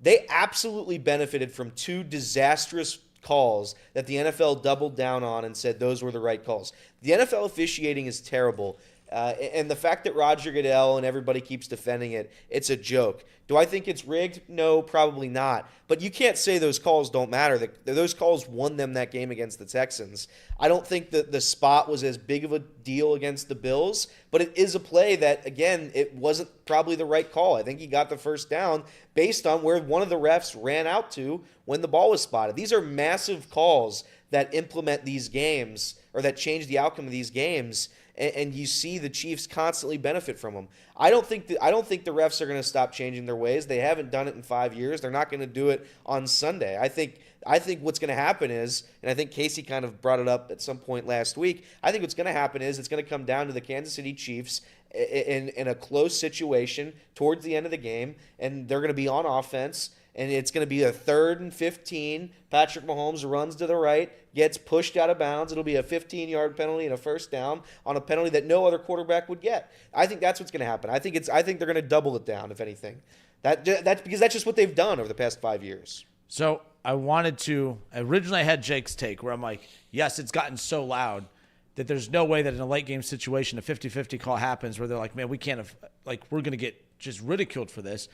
They absolutely benefited from two disastrous calls that the NFL doubled down on and said those were the right calls. The NFL officiating is terrible. And the fact that Roger Goodell and everybody keeps defending it, it's a joke. Do I think it's rigged? No, probably not. But you can't say those calls don't matter. Those calls won them that game against the Texans. I don't think that the spot was as big of a deal against the Bills, but it is a play that, again, it wasn't probably the right call. I think he got the first down based on where one of the refs ran out to when the ball was spotted. These are massive calls that implement these games or that change the outcome of these games. And you see the Chiefs constantly benefit from them. I don't think the refs are going to stop changing their ways. They haven't done it in 5 years. They're not going to do it on Sunday. I think what's going to happen is, and I think Casey kind of brought it up at some point last week, I think what's going to happen is it's going to come down to the Kansas City Chiefs in a close situation towards the end of the game, and they're going to be on offense, and it's going to be a 3rd and 15. Patrick Mahomes runs to the right, gets pushed out of bounds. It'll be a 15-yard penalty and a first down on a penalty that no other quarterback would get. I think that's what's going to happen. I think they're going to double it down, if anything. That's because that's just what they've done over the past 5 years. So originally I had Jake's take where I'm like, yes, it's gotten so loud that there's no way that in a late game situation a 50-50 call happens where they're like, man, we can't have, like, we're going to get just ridiculed for this.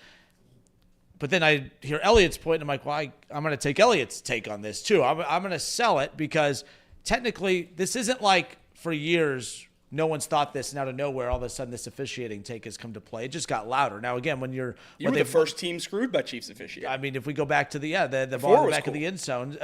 But then I hear Elliot's point, and I'm like, well, I'm going to take Elliot's take on this too. I'm going to sell it because technically this isn't like for years no one's thought this, and out of nowhere, all of a sudden, this officiating take has come to play. It just got louder. Now, again, when you were the first team screwed by Chiefs officiating. I mean, if we go back to the ball in the back of the end zone,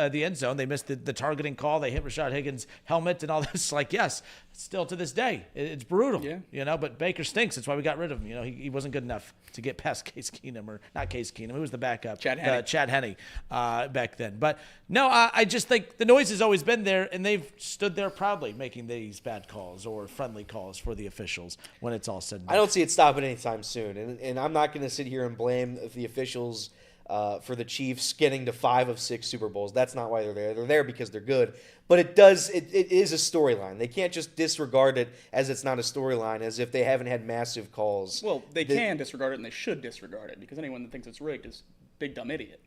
they missed the targeting call. They hit Rashad Higgins' helmet and all this. Like, yes, still to this day, it's brutal. Yeah. But Baker stinks. That's why we got rid of him. He wasn't good enough to get past Case Keenum, or not Case Keenum. Who was the backup? Chad Henne. Back then. But no, I just think the noise has always been there, and they've stood there proudly making these bad calls or friendly calls for the officials when it's all said and done. I don't see it stopping anytime soon, and I'm not going to sit here and blame the officials for the Chiefs getting to 5 of 6 Super Bowls. That's not why they're there. They're there because they're good. But it is a storyline. They can't just disregard it as it's not a storyline, as if they haven't had massive calls. Well, they can disregard it, and they should disregard it, because anyone that thinks it's rigged is a big dumb idiot.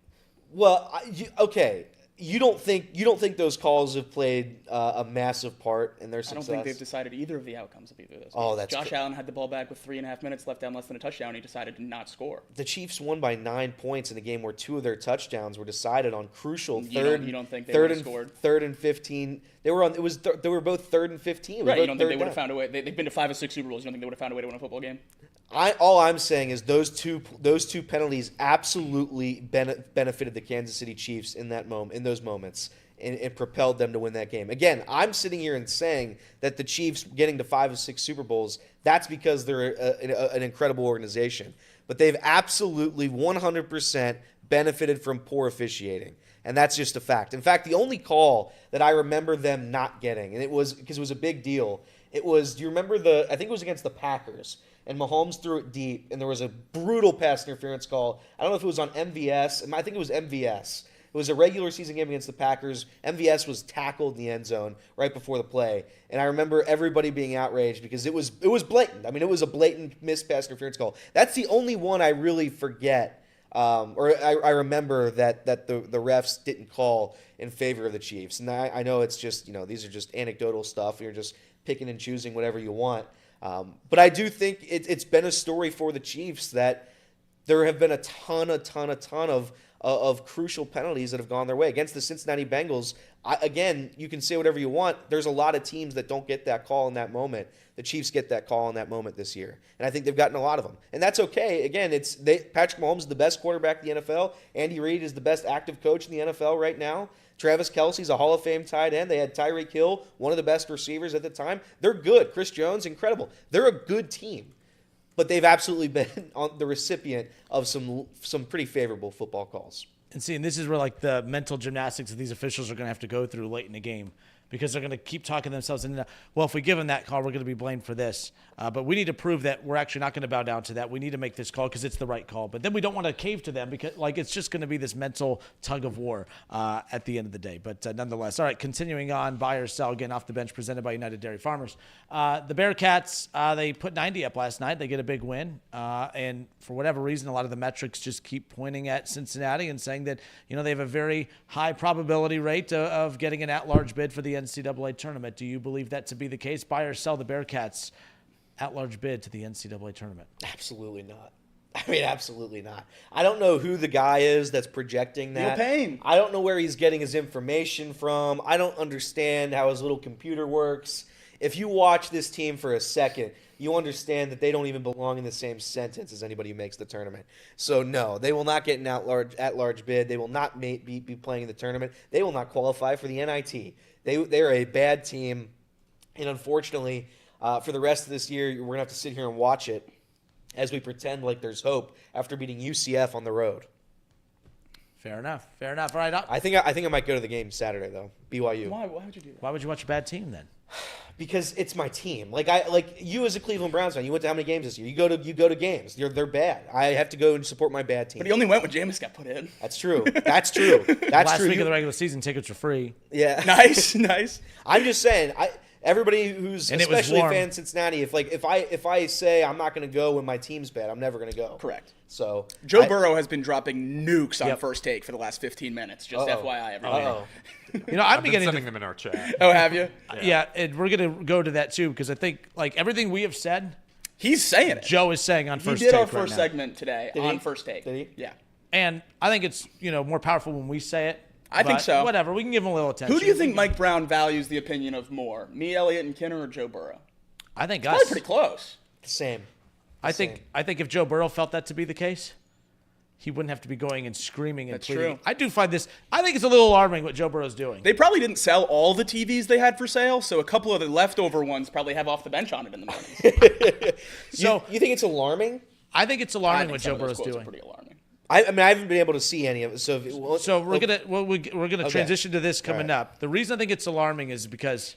Well, okay. You don't think those calls have played a massive part in their success? I don't think they've decided either of the outcomes of either of those. Oh, that's Josh Allen had the ball back with 3.5 minutes left, down less than a touchdown, and he decided to not score. The Chiefs won by 9 points in a game where 2 of their touchdowns were decided on crucial You don't think they third would have and scored? 3rd and 15. They were both 3rd and 15. Right. You don't think they would have found a way? They've been to 5 of 6 Super Bowls. You don't think they would have found a way to win a football game? All I'm saying is those two penalties absolutely benefited the Kansas City Chiefs in those moments. And it propelled them to win that game. Again, I'm sitting here and saying that the Chiefs getting to 5 of 6 Super Bowls, that's because they're an incredible organization. But they've absolutely 100% benefited from poor officiating. And that's just a fact. In fact, the only call that I remember them not getting, and it was because it was a big deal, it was, do you remember I think it was against the Packers, and Mahomes threw it deep, and there was a brutal pass interference call. I don't know if it was on MVS. I think it was MVS. It was a regular season game against the Packers. MVS was tackled in the end zone right before the play. And I remember everybody being outraged because it was blatant. I mean, it was a blatant missed pass interference call. That's the only one I really forget, or I remember that the refs didn't call in favor of the Chiefs. And I know it's just, these are just anecdotal stuff. You're just picking and choosing whatever you want. But I do think it's been a story for the Chiefs that there have been a ton of crucial penalties that have gone their way. Against the Cincinnati Bengals, again, you can say whatever you want. There's a lot of teams that don't get that call in that moment. The Chiefs get that call in that moment this year. And I think they've gotten a lot of them. And that's okay. Again, Patrick Mahomes is the best quarterback in the NFL. Andy Reid is the best active coach in the NFL right now. Travis Kelce's a Hall of Fame tight end. They had Tyreek Hill, one of the best receivers at the time. They're good. Chris Jones, incredible. They're a good team. But they've absolutely been on the recipient of some pretty favorable football calls. And this is where the mental gymnastics that these officials are going to have to go through late in the game, because they're going to keep talking themselves into, well, if we give them that call, we're going to be blamed for this. But we need to prove that we're actually not going to bow down to that. We need to make this call because it's the right call. But then we don't want to cave to them because it's just going to be this mental tug of war at the end of the day. But nonetheless, all right, continuing on, buy or sell, again, off the bench, presented by United Dairy Farmers. The Bearcats, they put 90 up last night. They get a big win. And for whatever reason, a lot of the metrics just keep pointing at Cincinnati and saying that, they have a very high probability rate of getting an at-large bid for the NCAA tournament. Do you believe that to be the case? Buy or sell the Bearcats at-large bid to the NCAA tournament? Absolutely not. I mean, absolutely not. I don't know who the guy is that's projecting that. Neil Payne. I don't know where he's getting his information from. I don't understand how his little computer works. If you watch this team for a second, you understand that they don't even belong in the same sentence as anybody who makes the tournament. So, no, they will not get an at-large bid. They will not be playing in the tournament. They will not qualify for the NIT. They're a bad team, and unfortunately, for the rest of this year, we're going to have to sit here and watch it as we pretend like there's hope after beating UCF on the road. Fair enough. All right. I think I might go to the game Saturday, though. BYU. Why would you do that? Why would you watch a bad team then? Because it's my team. Like you as a Cleveland Browns fan, you went to how many games this year? You go to games. They're bad. I have to go and support my bad team. But he only went when Jameis got put in. That's true. That's true. Last week of the regular season, tickets are free. Yeah. Nice. I'm just saying. Everybody who's especially a fan of Cincinnati, if I say I'm not going to go when my team's bad, I'm never going to go. Correct. So Joe Burrow has been dropping nukes on First Take for the last 15 minutes. Just FYI, everybody. I've been sending them in our chat. Oh, have you? Yeah, and we're going to go to that too because I think everything we have said, he's saying it. Joe is saying on First Take. He did our right first now. segment today on First Take. Did he? Yeah. And I think it's more powerful when we say it. I think so. Whatever, we can give him a little attention. Who do you think Mike Brown values the opinion of more? Me, Elliott, and Kinner, or Joe Burrow? I think Probably pretty close. Same. I think if Joe Burrow felt that to be the case, he wouldn't have to be going and screaming and pleading. True. I do find this. I think it's a little alarming what Joe Burrow's doing. They probably didn't sell all the TVs they had for sale, so a couple of the leftover ones probably have Off the Bench on it in the morning. So you think it's alarming? I think it's alarming what Joe Burrow's doing. Pretty alarming. I mean, I haven't been able to see any of it. So we're gonna transition to this coming up. The reason I think it's alarming is because,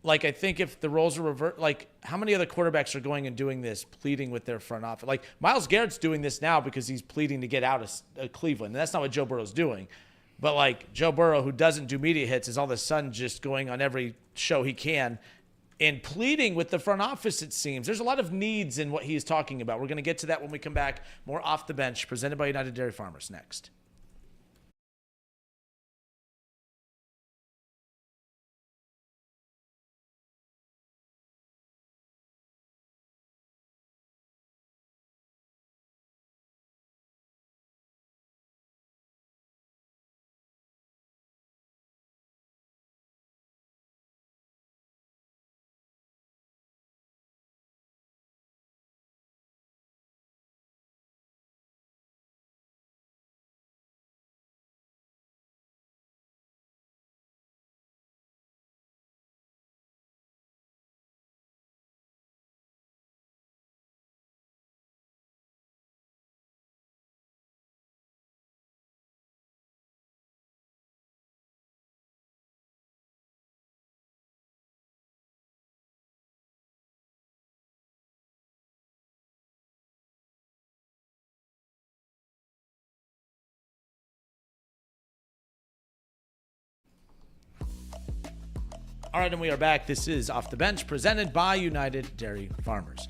like, I think if the roles are reversed, like, how many other quarterbacks are going and doing this, pleading with their front office? Like, Myles Garrett's doing this now because he's pleading to get out of Cleveland, and that's not what Joe Burrow's doing. But, like, Joe Burrow, who doesn't do media hits, is all of a sudden just going on every show he can and pleading with the front office, it seems. There's a lot of needs in what he is talking about. We're going to get to that when we come back. More Off the Bench, presented by United Dairy Farmers, next. All right, and we are back. This is Off the Bench, presented by United Dairy Farmers.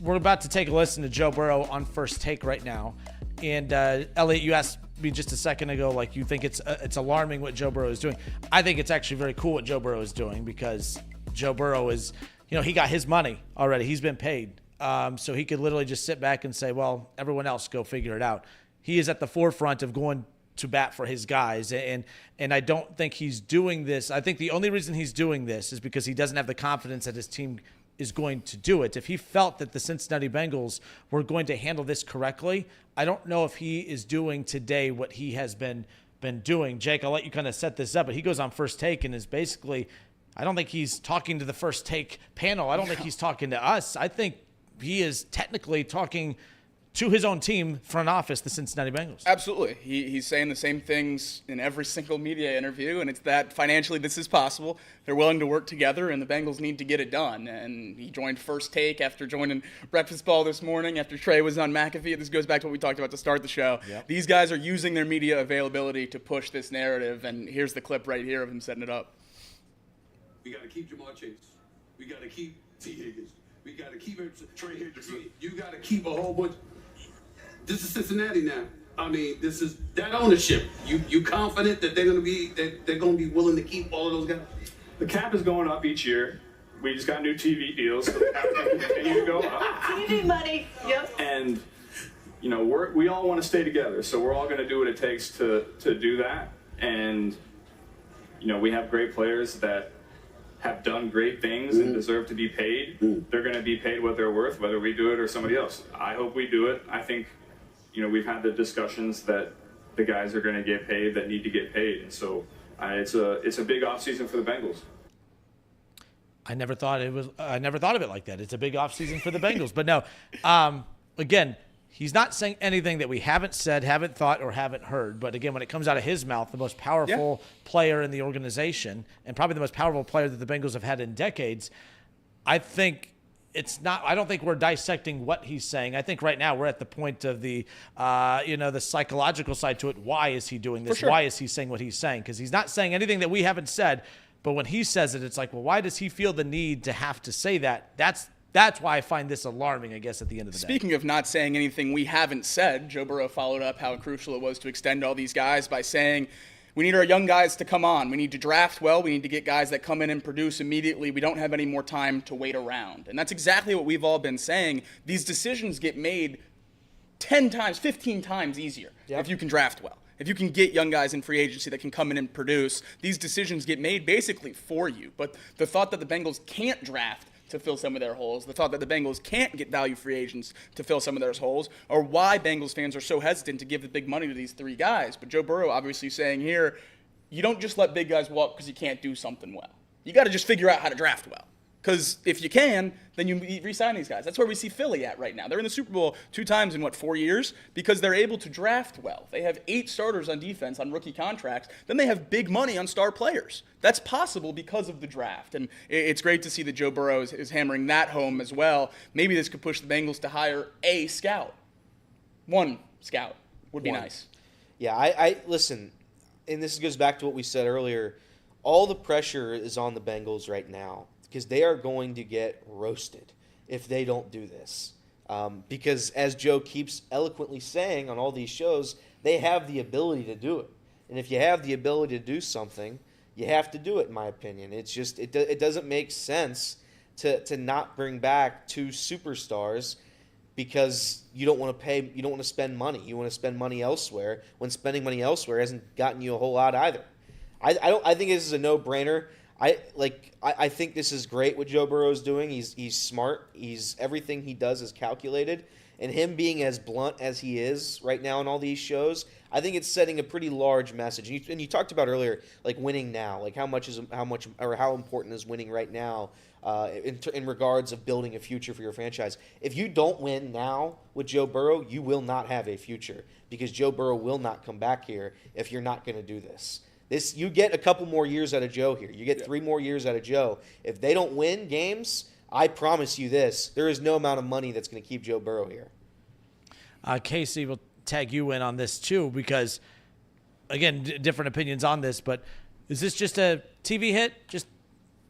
We're about to take a listen to Joe Burrow on First Take right now. And Elliot, you asked me just a second ago, like, you think it's alarming what Joe Burrow is doing. I think it's actually very cool what Joe Burrow is doing, because Joe Burrow is, he got his money already. He's been paid. So he could literally just sit back and say, well, everyone else go figure it out. He is at the forefront of going to bat for his guys, and I don't think he's doing this. I think the only reason he's doing this is because he doesn't have the confidence that his team is going to do it. If he felt that the Cincinnati Bengals were going to handle this correctly, I don't know if he is doing today what he has been doing. Jake, I'll let you kind of set this up, but he goes on First Take and is basically, I don't think he's talking to the First Take panel. I don't think he's talking to us. I think he is technically talking to his own team, front office, the Cincinnati Bengals. Absolutely. He's saying the same things in every single media interview, and it's that financially this is possible. They're willing to work together, and the Bengals need to get it done. And he joined First Take after joining Breakfast Ball this morning, after Trey was on McAfee. This goes back to what we talked about to start the show. Yep. These guys are using their media availability to push this narrative, and here's the clip right here of him setting it up. We got to keep Jamar Chase. We got to keep T. Higgins. We got to keep Trey Hendrickson. You got to keep a whole bunch. This is Cincinnati now. I mean, this is that ownership. You confident that they're gonna be willing to keep all of those guys? The cap is going up each year. We just got new TV deals, so the cap is going to continue to go up. TV money. Yep. And we all want to stay together, so we're all going to do what it takes to do that. And we have great players that have done great things and deserve to be paid. They're going to be paid what they're worth, whether we do it or somebody else. I hope we do it. I think we've had the discussions that the guys are going to get paid that need to get paid, and so it's a big offseason for the Bengals. I never thought of it like that. It's a big offseason for the Bengals, but no. Again, he's not saying anything that we haven't said, haven't thought, or haven't heard. But again, when it comes out of his mouth, the most powerful player in the organization, and probably the most powerful player that the Bengals have had in decades, I think. I don't think we're dissecting what he's saying. I think right now we're at the point of the psychological side to it. Why is he doing this? Sure. Why is he saying what he's saying? Because he's not saying anything that we haven't said. But when he says it, it's like, well, why does he feel the need to have to say that? That's why I find this alarming, I guess, at the end of the day. Speaking of not saying anything we haven't said, Joe Burrow followed up how crucial it was to extend all these guys by saying, we need our young guys to come on. We need to draft well. We need to get guys that come in and produce immediately. We don't have any more time to wait around. And that's exactly what we've all been saying. These decisions get made 10 times, 15 times easier if you can draft well. if you can get young guys in free agency that can come in and produce, these decisions get made basically for you. But the thought that the Bengals can't draft to fill some of their holes, the thought that the Bengals can't get value free agents to fill some of their holes, or why Bengals fans are so hesitant to give the big money to these 3 guys. But Joe Burrow obviously saying here, you don't just let big guys walk because you can't do something well. You got to just figure out how to draft well. Because if you can, then you re-sign these guys. That's where we see Philly at right now. They're in the Super Bowl 2 times in, 4 years? Because they're able to draft well. They have 8 starters on defense on rookie contracts. Then they have big money on star players. That's possible because of the draft. And it's great to see that Joe Burrow is hammering that home as well. Maybe this could push the Bengals to hire a scout. 1 scout would be nice. Yeah, I listen, and this goes back to what we said earlier. All the pressure is on the Bengals right now, because they are going to get roasted if they don't do this. Because as Joe keeps eloquently saying on all these shows, they have the ability to do it. And if you have the ability to do something, you have to do it, in my opinion. It's just it doesn't make sense to not bring back 2 superstars because you don't want to pay, you don't want to spend money. You want to spend money elsewhere when spending money elsewhere hasn't gotten you a whole lot either. I think this is a no-brainer. I think this is great what Joe Burrow is doing. He's smart. Everything he does is calculated. And him being as blunt as he is right now in all these shows, I think it's setting a pretty large message. And you talked about earlier, like winning now, like how important is winning right now in regards of building a future for your franchise. If you don't win now with Joe Burrow, you will not have a future, because Joe Burrow will not come back here if you're not going to do this. You get a couple more years out of Joe here. You get 3 more years out of Joe. If they don't win games, I promise you this: there is no amount of money that's going to keep Joe Burrow here. Casey, will tag you in on this too, because, again, different opinions on this, but is this just a TV hit? Just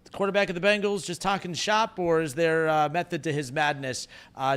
the quarterback of the Bengals just talking shop, or is there a method to his madness?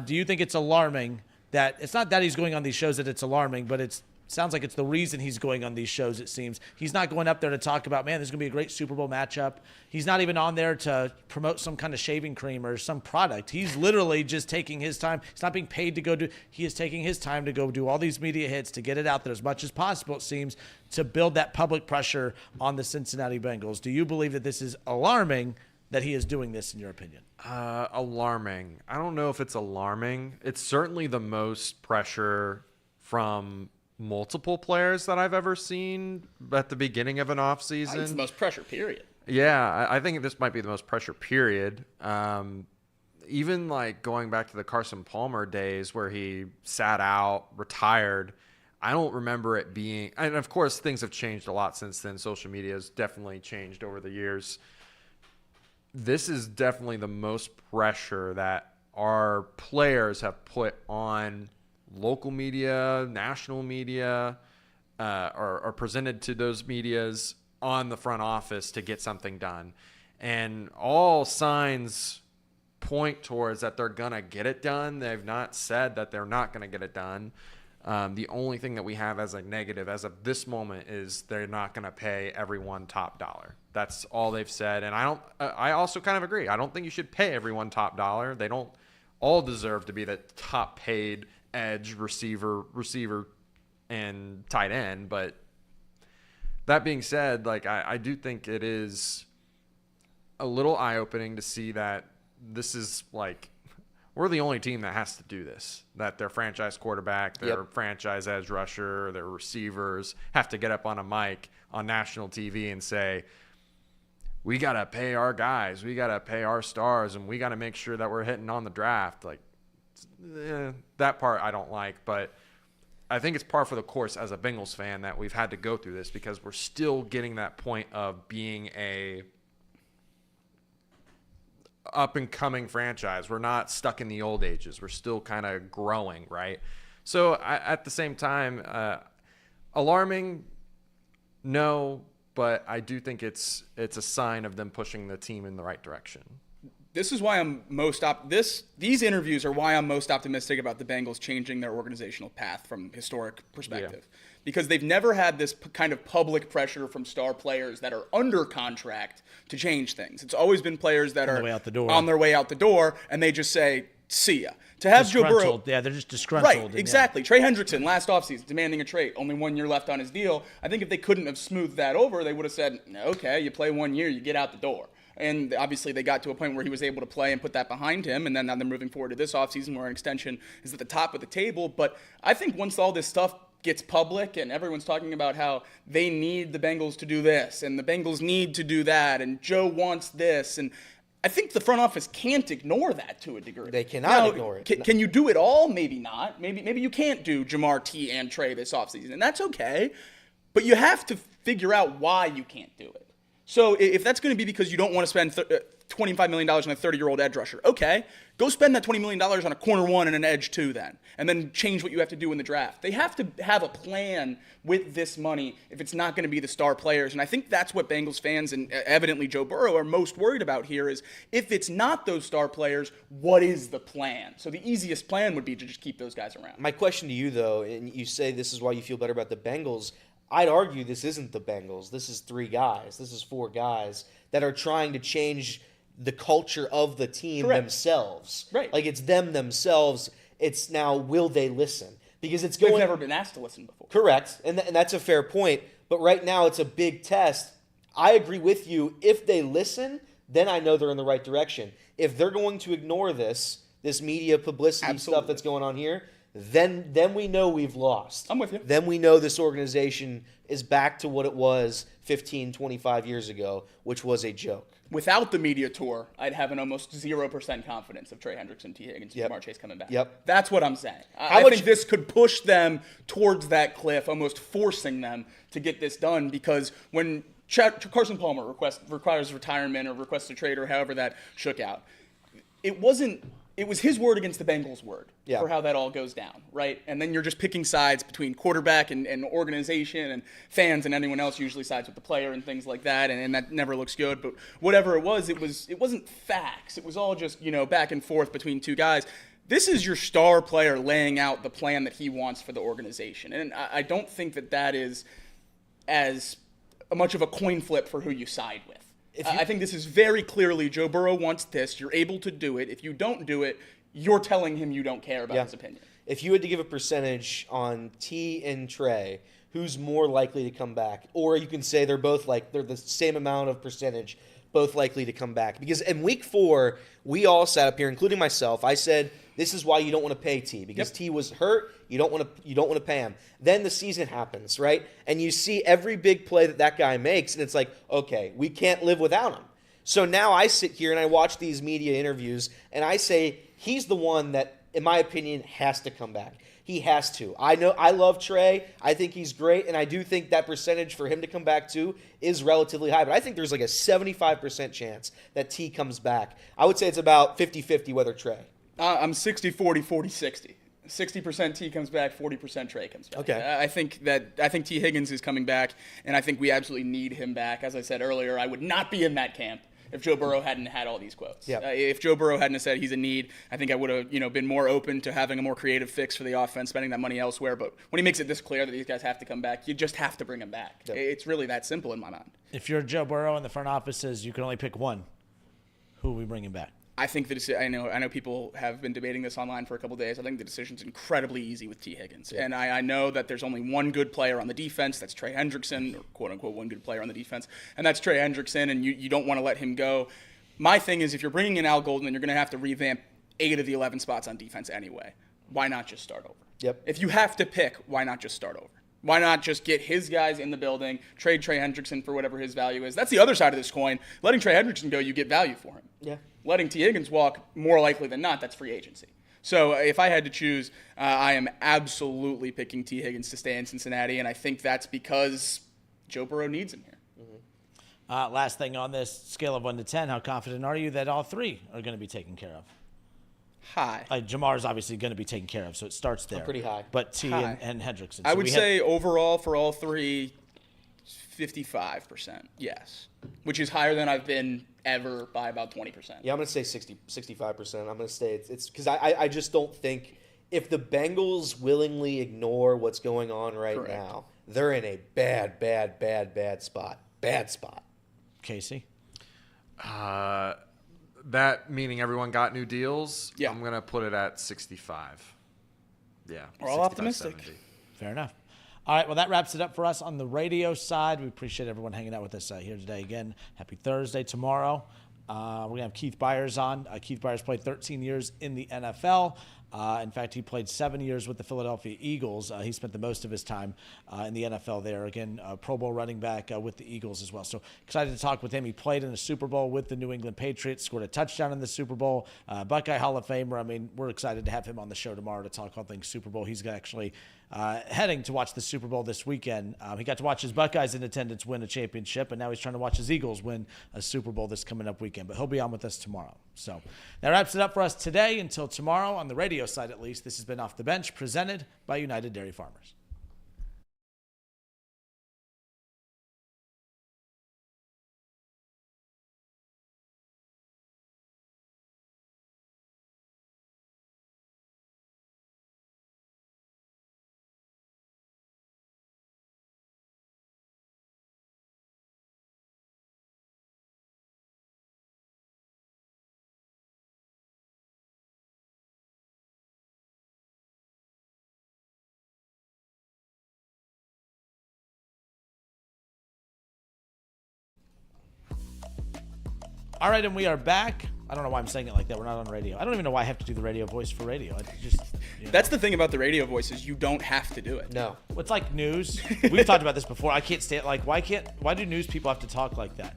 Do you think it's alarming that it's not that he's going on these shows that it's alarming, but it's sounds like it's the reason he's going on these shows, it seems. He's not going up there to talk about, man, this is going to be a great Super Bowl matchup. He's not even on there to promote some kind of shaving cream or some product. He's literally just taking his time. He's not being paid to go do. He is taking his time to go do all these media hits to get it out there as much as possible, it seems, to build that public pressure on the Cincinnati Bengals. Do you believe that this is alarming that he is doing this, in your opinion? Alarming. I don't know if it's alarming. It's certainly the most pressure from multiple players that I've ever seen at the beginning of an offseason. It's the most pressure, period. Yeah, I think this might be the most pressure, period. Even like going back to the Carson Palmer days where he sat out, retired, I don't remember it being, and of course things have changed a lot since then. Social media has definitely changed over the years. This is definitely the most pressure that our players have put on local media, national media, are presented to those medias on the front office to get something done. And all signs point towards that they're going to get it done. They've not said that they're not going to get it done. The only thing that we have as a negative as of this moment is they're not going to pay everyone top dollar. That's all they've said. And I also kind of agree. I don't think you should pay everyone top dollar. They don't all deserve to be the top paid edge, receiver, and tight end. But that being said, like I do think it is a little eye-opening to see that this is like we're the only team that has to do this, that their franchise quarterback, their franchise edge rusher, their receivers have to get up on a mic on national TV and say, we got to pay our guys, we got to pay our stars, and we got to make sure that we're hitting on the draft. Like, that part I don't like, but I think it's par for the course as a Bengals fan that we've had to go through this because we're still getting that point of being a up-and-coming franchise. We're not stuck in the old ages. We're still kind of growing, right? So at the same time, alarming, no, but I do think it's a sign of them pushing the team in the right direction. This is why I'm these interviews are why I'm most optimistic about the Bengals changing their organizational path from historic perspective. Yeah. Because they've never had this kind of public pressure from star players that are under contract to change things. It's always been players that are on their way out the door, and they just say, see ya. To have Joe Burrow, Disgruntled. Yeah, they're just disgruntled. right? Exactly. Trey Hendrickson last offseason demanding a trade, only 1 year left on his deal. I think if they couldn't have smoothed that over, they would have said, okay, you play 1 year, you get out the door. And obviously they got to a point where he was able to play and put that behind him. And then now they're moving forward to this offseason where an extension is at the top of the table. But I think once all this stuff gets public and everyone's talking about how they need the Bengals to do this and the Bengals need to do that and Joe wants this, and I think the front office can't ignore that to a degree. They cannot ignore it. Can you do it all? Maybe not. Maybe you can't do Jamar, T, and Trey this offseason, and that's okay. But you have to figure out why you can't do it. So if that's going to be because you don't want to spend $25 million on a 30-year-old edge rusher, okay, go spend that $20 million on a corner 1 and an edge 2 then, and then change what you have to do in the draft. They have to have a plan with this money if it's not going to be the star players. And I think that's what Bengals fans and evidently Joe Burrow are most worried about here is if it's not those star players, what is the plan? So the easiest plan would be to just keep those guys around. My question to you, though, and you say this is why you feel better about the Bengals, I'd argue this isn't the Bengals. This is 3 guys. This is 4 guys that are trying to change the culture of the team themselves. Right. Like it's them themselves. It's now, will they listen? Because it's They've going. never been asked to listen before. Correct. And that's a fair point. But right now it's a big test. I agree with you. If they listen, then I know they're in the right direction. If they're going to ignore this media publicity stuff that's going on here, then we know we've lost. I'm with you. Then we know this organization is back to what it was 15, 25 years ago, which was a joke. Without the media tour, I'd have an almost 0% confidence of Trey Hendrickson, T. Higgins, and Jamar Chase coming back. Yep. That's what I'm saying. I think this could push them towards that cliff, almost forcing them to get this done, because when Carson Palmer requires retirement or requests a trade or however that shook out, it was his word against the Bengals' word for how that all goes down, right? And then you're just picking sides between quarterback and organization, and fans and anyone else usually sides with the player and things like that, and that never looks good. But whatever it wasn't facts. It was all just, back and forth between 2 guys. This is your star player laying out the plan that he wants for the organization. And I don't think that is as much of a coin flip for who you side with. I think this is very clearly Joe Burrow wants this. You're able to do it. If you don't do it, you're telling him you don't care about his opinion. If you had to give a percentage on T and Trey, who's more likely to come back? Or you can say they're the same amount of percentage, both likely to come back. Because in week 4, we all sat up here, including myself. I said, this is why you don't want to pay T, because T was hurt. You don't want to pay him. Then the season happens, right? And you see every big play that guy makes, and it's like, okay, we can't live without him. So now I sit here and I watch these media interviews, and I say he's the one that, in my opinion, has to come back. He has to. I know I love Trey. I think he's great, and I do think that percentage for him to come back too is relatively high. But I think there's like a 75% chance that T comes back. I would say it's about 50-50 whether Trey. I'm 60-40, 40-60. 60% T comes back, 40% Trey comes back. Okay. I think T. Higgins is coming back, and I think we absolutely need him back. As I said earlier, I would not be in that camp if Joe Burrow hadn't had all these quotes. Yep. If Joe Burrow hadn't said he's a need, I think I would have been more open to having a more creative fix for the offense, spending that money elsewhere. But when he makes it this clear that these guys have to come back, you just have to bring them back. Yep. It's really that simple in my mind. If you're Joe Burrow and the front office says you can only pick one, who are we bringing back? I think I know people have been debating this online for a couple of days. I think the decision's incredibly easy with T. Higgins. Yeah. And I know that there's only one good player on the defense. That's Trey Hendrickson, or quote-unquote one good player on the defense. And that's Trey Hendrickson, and you don't want to let him go. My thing is, if you're bringing in Al Golden, then you're going to have to revamp 8 of the 11 spots on defense anyway. Why not just start over? Yep. If you have to pick, why not just start over? Why not just get his guys in the building, trade Trey Hendrickson for whatever his value is? That's the other side of this coin. Letting Trey Hendrickson go, you get value for him. Yeah. Letting T. Higgins walk, more likely than not, that's free agency. So if I had to choose, I am absolutely picking T. Higgins to stay in Cincinnati, and I think that's because Joe Burrow needs him here. Last thing on this scale of 1 to 10, how confident are you that all 3 are going to be taken care of? High. Jamar's obviously going to be taken care of, so it starts there. Pretty high. But T high. and Hendrickson. I would say overall for all 3, 55%, yes. Which is higher than I've been ever by about 20%. Yeah, I'm going to say 65%. I'm going to say it's because I just don't think if the Bengals willingly ignore what's going on right now, they're in a bad spot. Bad spot. Casey? that meaning everyone got new deals. Yeah. I'm going to put it at 65. Yeah. We're all optimistic. 70. Fair enough. All right, well, that wraps it up for us on the radio side. We appreciate everyone hanging out with us here today. Again, happy Thursday. Tomorrow, we're going to have Keith Byers on. Keith Byers played 13 years in the NFL. In fact, he played 7 years with the Philadelphia Eagles. He spent the most of his time in the NFL there. Again, Pro Bowl running back with the Eagles as well. So excited to talk with him. He played in the Super Bowl with the New England Patriots, scored a touchdown in the Super Bowl. Buckeye Hall of Famer. I mean, we're excited to have him on the show tomorrow to talk all things Super Bowl. He's actually heading to watch the Super Bowl this weekend. He got to watch his Buckeyes in attendance win a championship, and now he's trying to watch his Eagles win a Super Bowl this coming up weekend. But he'll be on with us tomorrow. So that wraps it up for us today. Until tomorrow, on the radio side at least, this has been Off the Bench, presented by United Dairy Farmers. All right, and we are back. I don't know why I'm saying it like that. We're not on radio. I don't even know why I have to do the radio voice for radio. I just, That's the thing about the radio voice is you don't have to do it. No. It's like news. We've talked about this before. I can't stand like why do news people have to talk like that?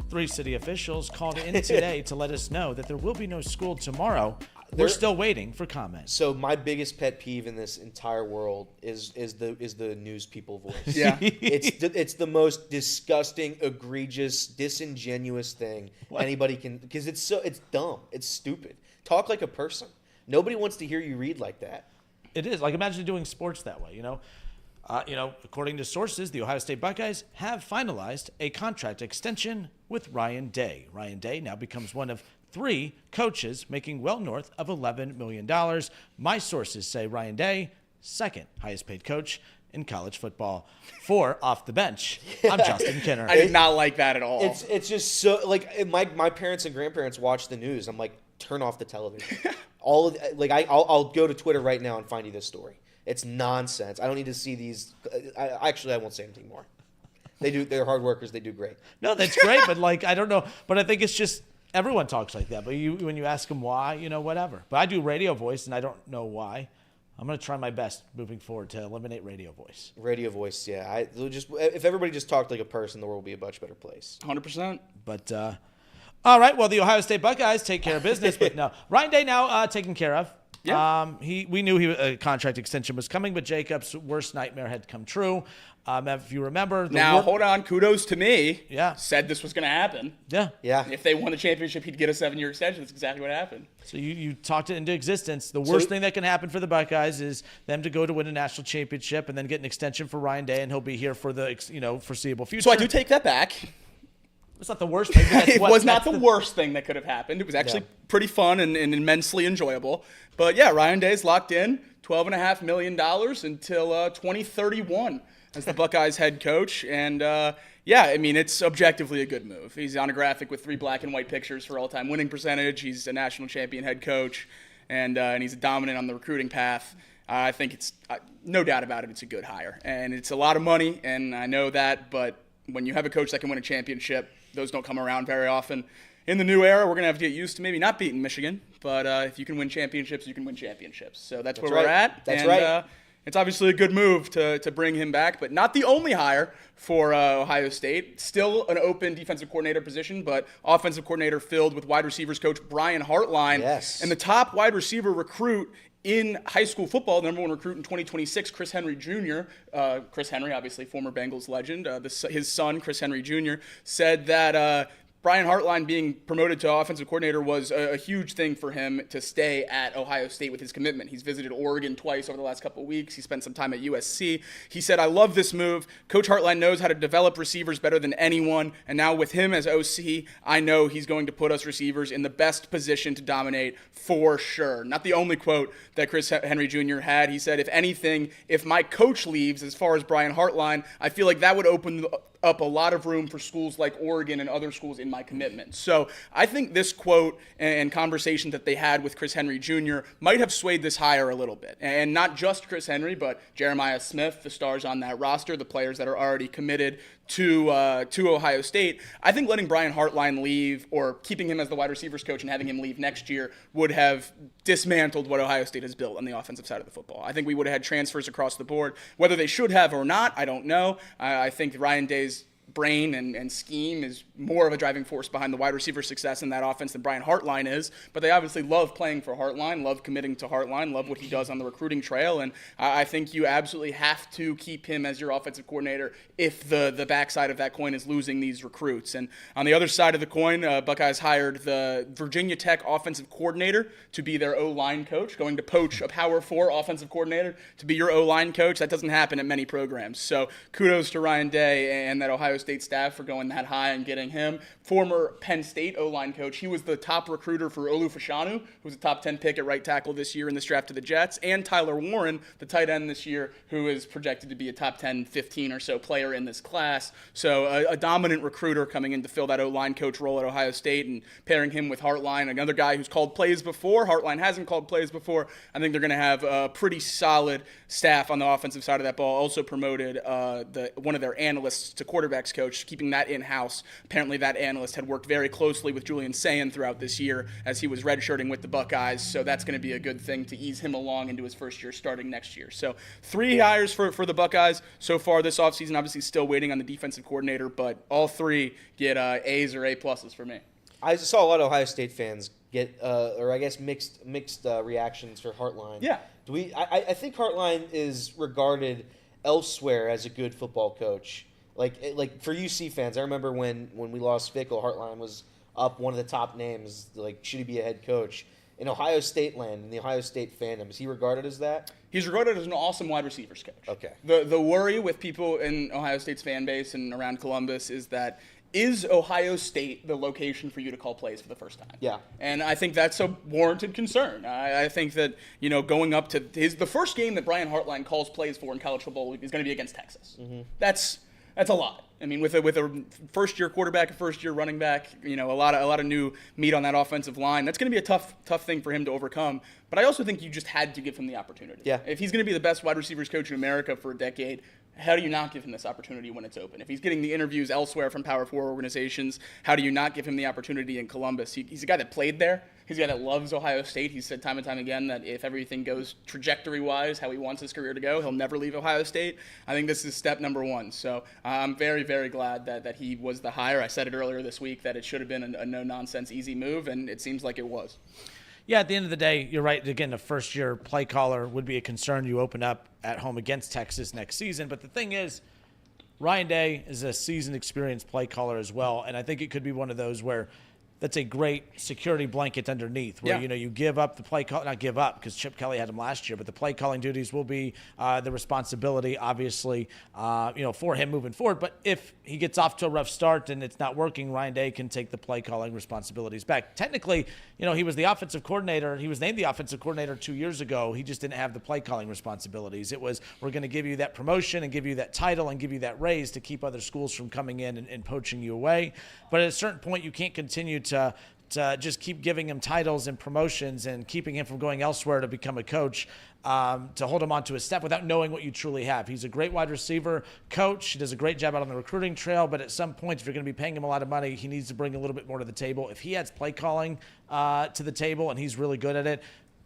3 city officials called in today to let us know that there will be no school tomorrow. We're still waiting for comment. So my biggest pet peeve in this entire world is the news people voice. Yeah. It's the most disgusting, egregious, disingenuous thing anybody can, because it's dumb. It's stupid. Talk like a person. Nobody wants to hear you read like that. It is. Like, imagine doing sports that way, according to sources, the Ohio State Buckeyes have finalized a contract extension with Ryan Day. Ryan Day now becomes one of 3 coaches making well north of $11 million. My sources say Ryan Day, second highest paid coach in college football. For Off the Bench, I'm Justin Kinner. I did not like that at all. It's just so, like, my parents and grandparents watch the news. I'm like, turn off the television. I'll go to Twitter right now and find you this story. It's nonsense. I don't need to see these. I won't say anything more. They're hard workers. They do great. No, that's great. But I don't know. But I think it's just everyone talks like that. But when you ask them why, whatever. But I do radio voice, and I don't know why. I'm going to try my best moving forward to eliminate radio voice. Radio voice, yeah. If everybody just talked like a person, the world would be a much better place. 100%. But all right. Well, the Ohio State Buckeyes take care of business. But no, Ryan Day now taken care of. Yeah. We knew a contract extension was coming, but Jacob's worst nightmare had come true. If you remember, hold on, kudos to me. Yeah, said this was going to happen. Yeah. If they won the championship, he'd get a 7-year extension. That's exactly what happened. So you talked it into existence. The worst thing that can happen for the Buckeyes is them to go to win a national championship and then get an extension for Ryan Day, and he'll be here for the foreseeable future. So I do take that back. It's not the worst thing. It was not the worst thing that could have happened. It was actually pretty fun and immensely enjoyable. But yeah, Ryan Day's locked in, $12.5 million until 2031 as the Buckeyes head coach. And it's objectively a good move. He's on a graphic with 3 black and white pictures for all-time winning percentage. He's a national champion head coach, and he's dominant on the recruiting path. I think it's no doubt about it. It's a good hire, and it's a lot of money, and I know that. But when you have a coach that can win a championship, those don't come around very often. In the new era, we're going to have to get used to maybe not beating Michigan, but if you can win championships, you can win championships. So that's where we're at. That's right. It's obviously a good move to bring him back, but not the only hire for Ohio State. Still an open defensive coordinator position, but offensive coordinator filled with wide receivers coach Brian Hartline. Yes. And the top wide receiver recruit in high school football, the number 1 recruit in 2026, Chris Henry Jr. Chris Henry, obviously former Bengals legend. His son, Chris Henry Jr., said that Brian Hartline being promoted to offensive coordinator was a huge thing for him to stay at Ohio State with his commitment. He's visited Oregon twice over the last couple of weeks. He spent some time at USC. He said, I love this move. Coach Hartline knows how to develop receivers better than anyone. And now with him as OC, I know he's going to put us receivers in the best position to dominate for sure. Not the only quote that Chris Henry Jr. had. He said, if anything, if my coach leaves, as far as Brian Hartline, I feel like that would open up a lot of room for schools like Oregon and other schools in my commitment. So I think this quote and conversation that they had with Chris Henry Jr. might have swayed this hire a little bit. And not just Chris Henry, but Jeremiah Smith, the stars on that roster, the players that are already committed to Ohio State. I think letting Brian Hartline leave or keeping him as the wide receivers coach and having him leave next year would have dismantled what Ohio State has built on the offensive side of the football. I think we would have had transfers across the board. Whether they should have or not, I don't know. I think Ryan Day's brain and scheme is more of a driving force behind the wide receiver success in that offense than Brian Hartline is, but they obviously love playing for Hartline, love committing to Hartline, love what he does on the recruiting trail, and I think you absolutely have to keep him as your offensive coordinator if the backside of that coin is losing these recruits. And on the other side of the coin, Buckeyes hired the Virginia Tech offensive coordinator to be their O-line coach, going to poach a Power 4 offensive coordinator to be your O-line coach. That doesn't happen at many programs. So kudos to Ryan Day and that Ohio State staff for going that high and getting him. Former Penn State O-line coach. He was the top recruiter for Olu Fashanu, who was a top 10 pick at right tackle this year in this draft to the Jets, and Tyler Warren, the tight end this year, who is projected to be a top 10, 15 or so player in this class. So a dominant recruiter coming in to fill that O-line coach role at Ohio State, and pairing him with Hartline, another guy who's called plays before. Hartline hasn't called plays before. I think they're going to have a pretty solid staff on the offensive side of that ball. Also promoted one of their analysts to quarterbacks coach, keeping that in-house. Apparently that analyst had worked very closely with Julian Sayin throughout this year as he was redshirting with the Buckeyes, so that's going to be a good thing to ease him along into his first year starting next year. So 3 hires for the Buckeyes so far this offseason. Obviously still waiting on the defensive coordinator, but all 3 get A's or A-pluses for me. I saw a lot of Ohio State fans get, or I guess mixed reactions for Hartline. Yeah. I think Hartline is regarded elsewhere as a good football coach. Like for UC fans, I remember when we lost Fickle, Hartline was up one of the top names. Like, should he be a head coach? In Ohio State land, in the Ohio State fandom, is he regarded as that? He's regarded as an awesome wide receivers coach. Okay. The worry with people in Ohio State's fan base and around Columbus is that, is Ohio State the location for you to call plays for the first time? Yeah. And I think that's a warranted concern. I think that, going up to the first game that Brian Hartline calls plays for in college football is going to be against Texas. Mm-hmm. That's a lot. I mean, with a first-year quarterback, a first-year running back, a lot of new meat on that offensive line. That's going to be a tough thing for him to overcome. But I also think you just had to give him the opportunity. Yeah. If he's going to be the best wide receivers coach in America for a decade, how do you not give him this opportunity when it's open? If he's getting the interviews elsewhere from Power 4 organizations, how do you not give him the opportunity in Columbus? He's a guy that played there. He's a guy that loves Ohio State. He's said time and time again that if everything goes trajectory-wise, how he wants his career to go, he'll never leave Ohio State. I think this is step number 1. So I'm very, very glad that he was the hire. I said it earlier this week that it should have been a no-nonsense, easy move, and it seems like it was. Yeah, at the end of the day, you're right. Again, a first-year play caller would be a concern. You open up at home against Texas next season. But the thing is, Ryan Day is a seasoned, experienced play caller as well, and I think it could be one of those where that's a great security blanket underneath where, you give up the play call, not give up because Chip Kelly had him last year, but the play calling duties will be the responsibility, obviously, for him moving forward. But if he gets off to a rough start and it's not working, Ryan Day can take the play calling responsibilities back. Technically, he was the offensive coordinator. He was named the offensive coordinator 2 years ago. He just didn't have the play calling responsibilities. It was, we're going to give you that promotion and give you that title and give you that raise to keep other schools from coming in and poaching you away. But at a certain point, you can't continue to just keep giving him titles and promotions and keeping him from going elsewhere to become a coach, to hold him onto his step without knowing what you truly have. He's a great wide receiver coach. He does a great job out on the recruiting trail, but at some point, if you're going to be paying him a lot of money, he needs to bring a little bit more to the table. If he adds play calling to the table and he's really good at it,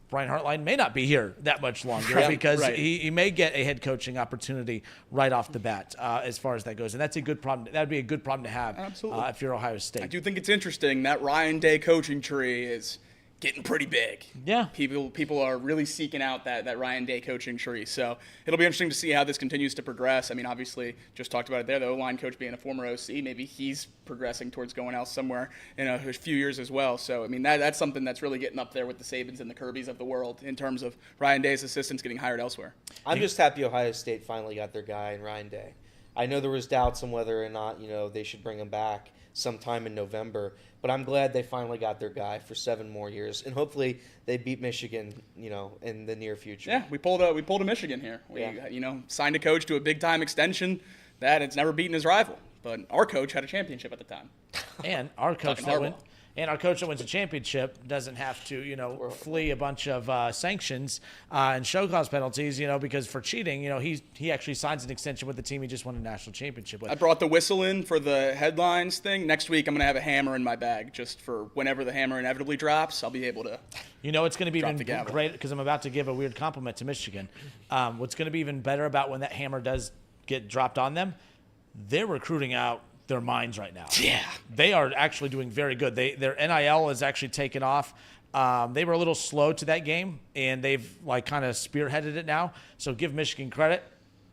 Brian Hartline may not be here that much longer because he may get a head coaching opportunity right off the bat as far as that goes. And that's a good problem. That would be a good problem to have if you're Ohio State. I do think it's interesting that Ryan Day coaching tree is getting pretty big. Yeah. People are really seeking out that Ryan Day coaching tree. So it'll be interesting to see how this continues to progress. I mean, obviously, just talked about it there, the O-line coach being a former OC. Maybe he's progressing towards going else somewhere in a few years as well. So, I mean, that's something that's really getting up there with the Sabans and the Kirbys of the world in terms of Ryan Day's assistants getting hired elsewhere. I'm just happy Ohio State finally got their guy in Ryan Day. I know there was doubts on whether or not, they should bring him back sometime in November, but I'm glad they finally got their guy for 7 more years, and hopefully they beat Michigan, in the near future. Yeah, we pulled a Michigan here. We signed a coach to a big time extension that it's never beaten his rival. But our coach had a championship at the time. And our coach Talking that wins a championship doesn't have to, flee a bunch of sanctions and show cause penalties, because for cheating, he actually signs an extension with the team he just won a national championship with. I brought the whistle in for the headlines thing. Next week, I'm going to have a hammer in my bag just for whenever the hammer inevitably drops, I'll be able to. It's going to be even great because I'm about to give a weird compliment to Michigan. What's going to be even better about when that hammer does get dropped on them, they're recruiting out their minds right now. Yeah. They are actually doing very good. Their NIL is actually taken off. They were a little slow to that game, and they've kind of spearheaded it now. So give Michigan credit.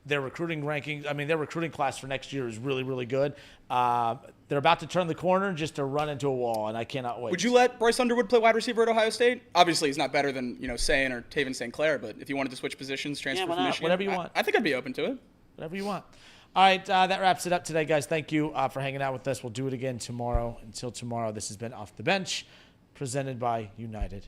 Their recruiting rankings, their recruiting class for next year is really, really good. They're about to turn the corner just to run into a wall, and I cannot wait. Would you let Bryce Underwood play wide receiver at Ohio State? Obviously, he's not better than, Sayin or Taven St. Clair, but if you wanted to switch positions, transfer from Michigan. Whatever you want. I think I'd be open to it. Whatever you want. All right, that wraps it up today, guys. Thank you for hanging out with us. We'll do it again tomorrow. Until tomorrow, this has been Off the Bench, presented by United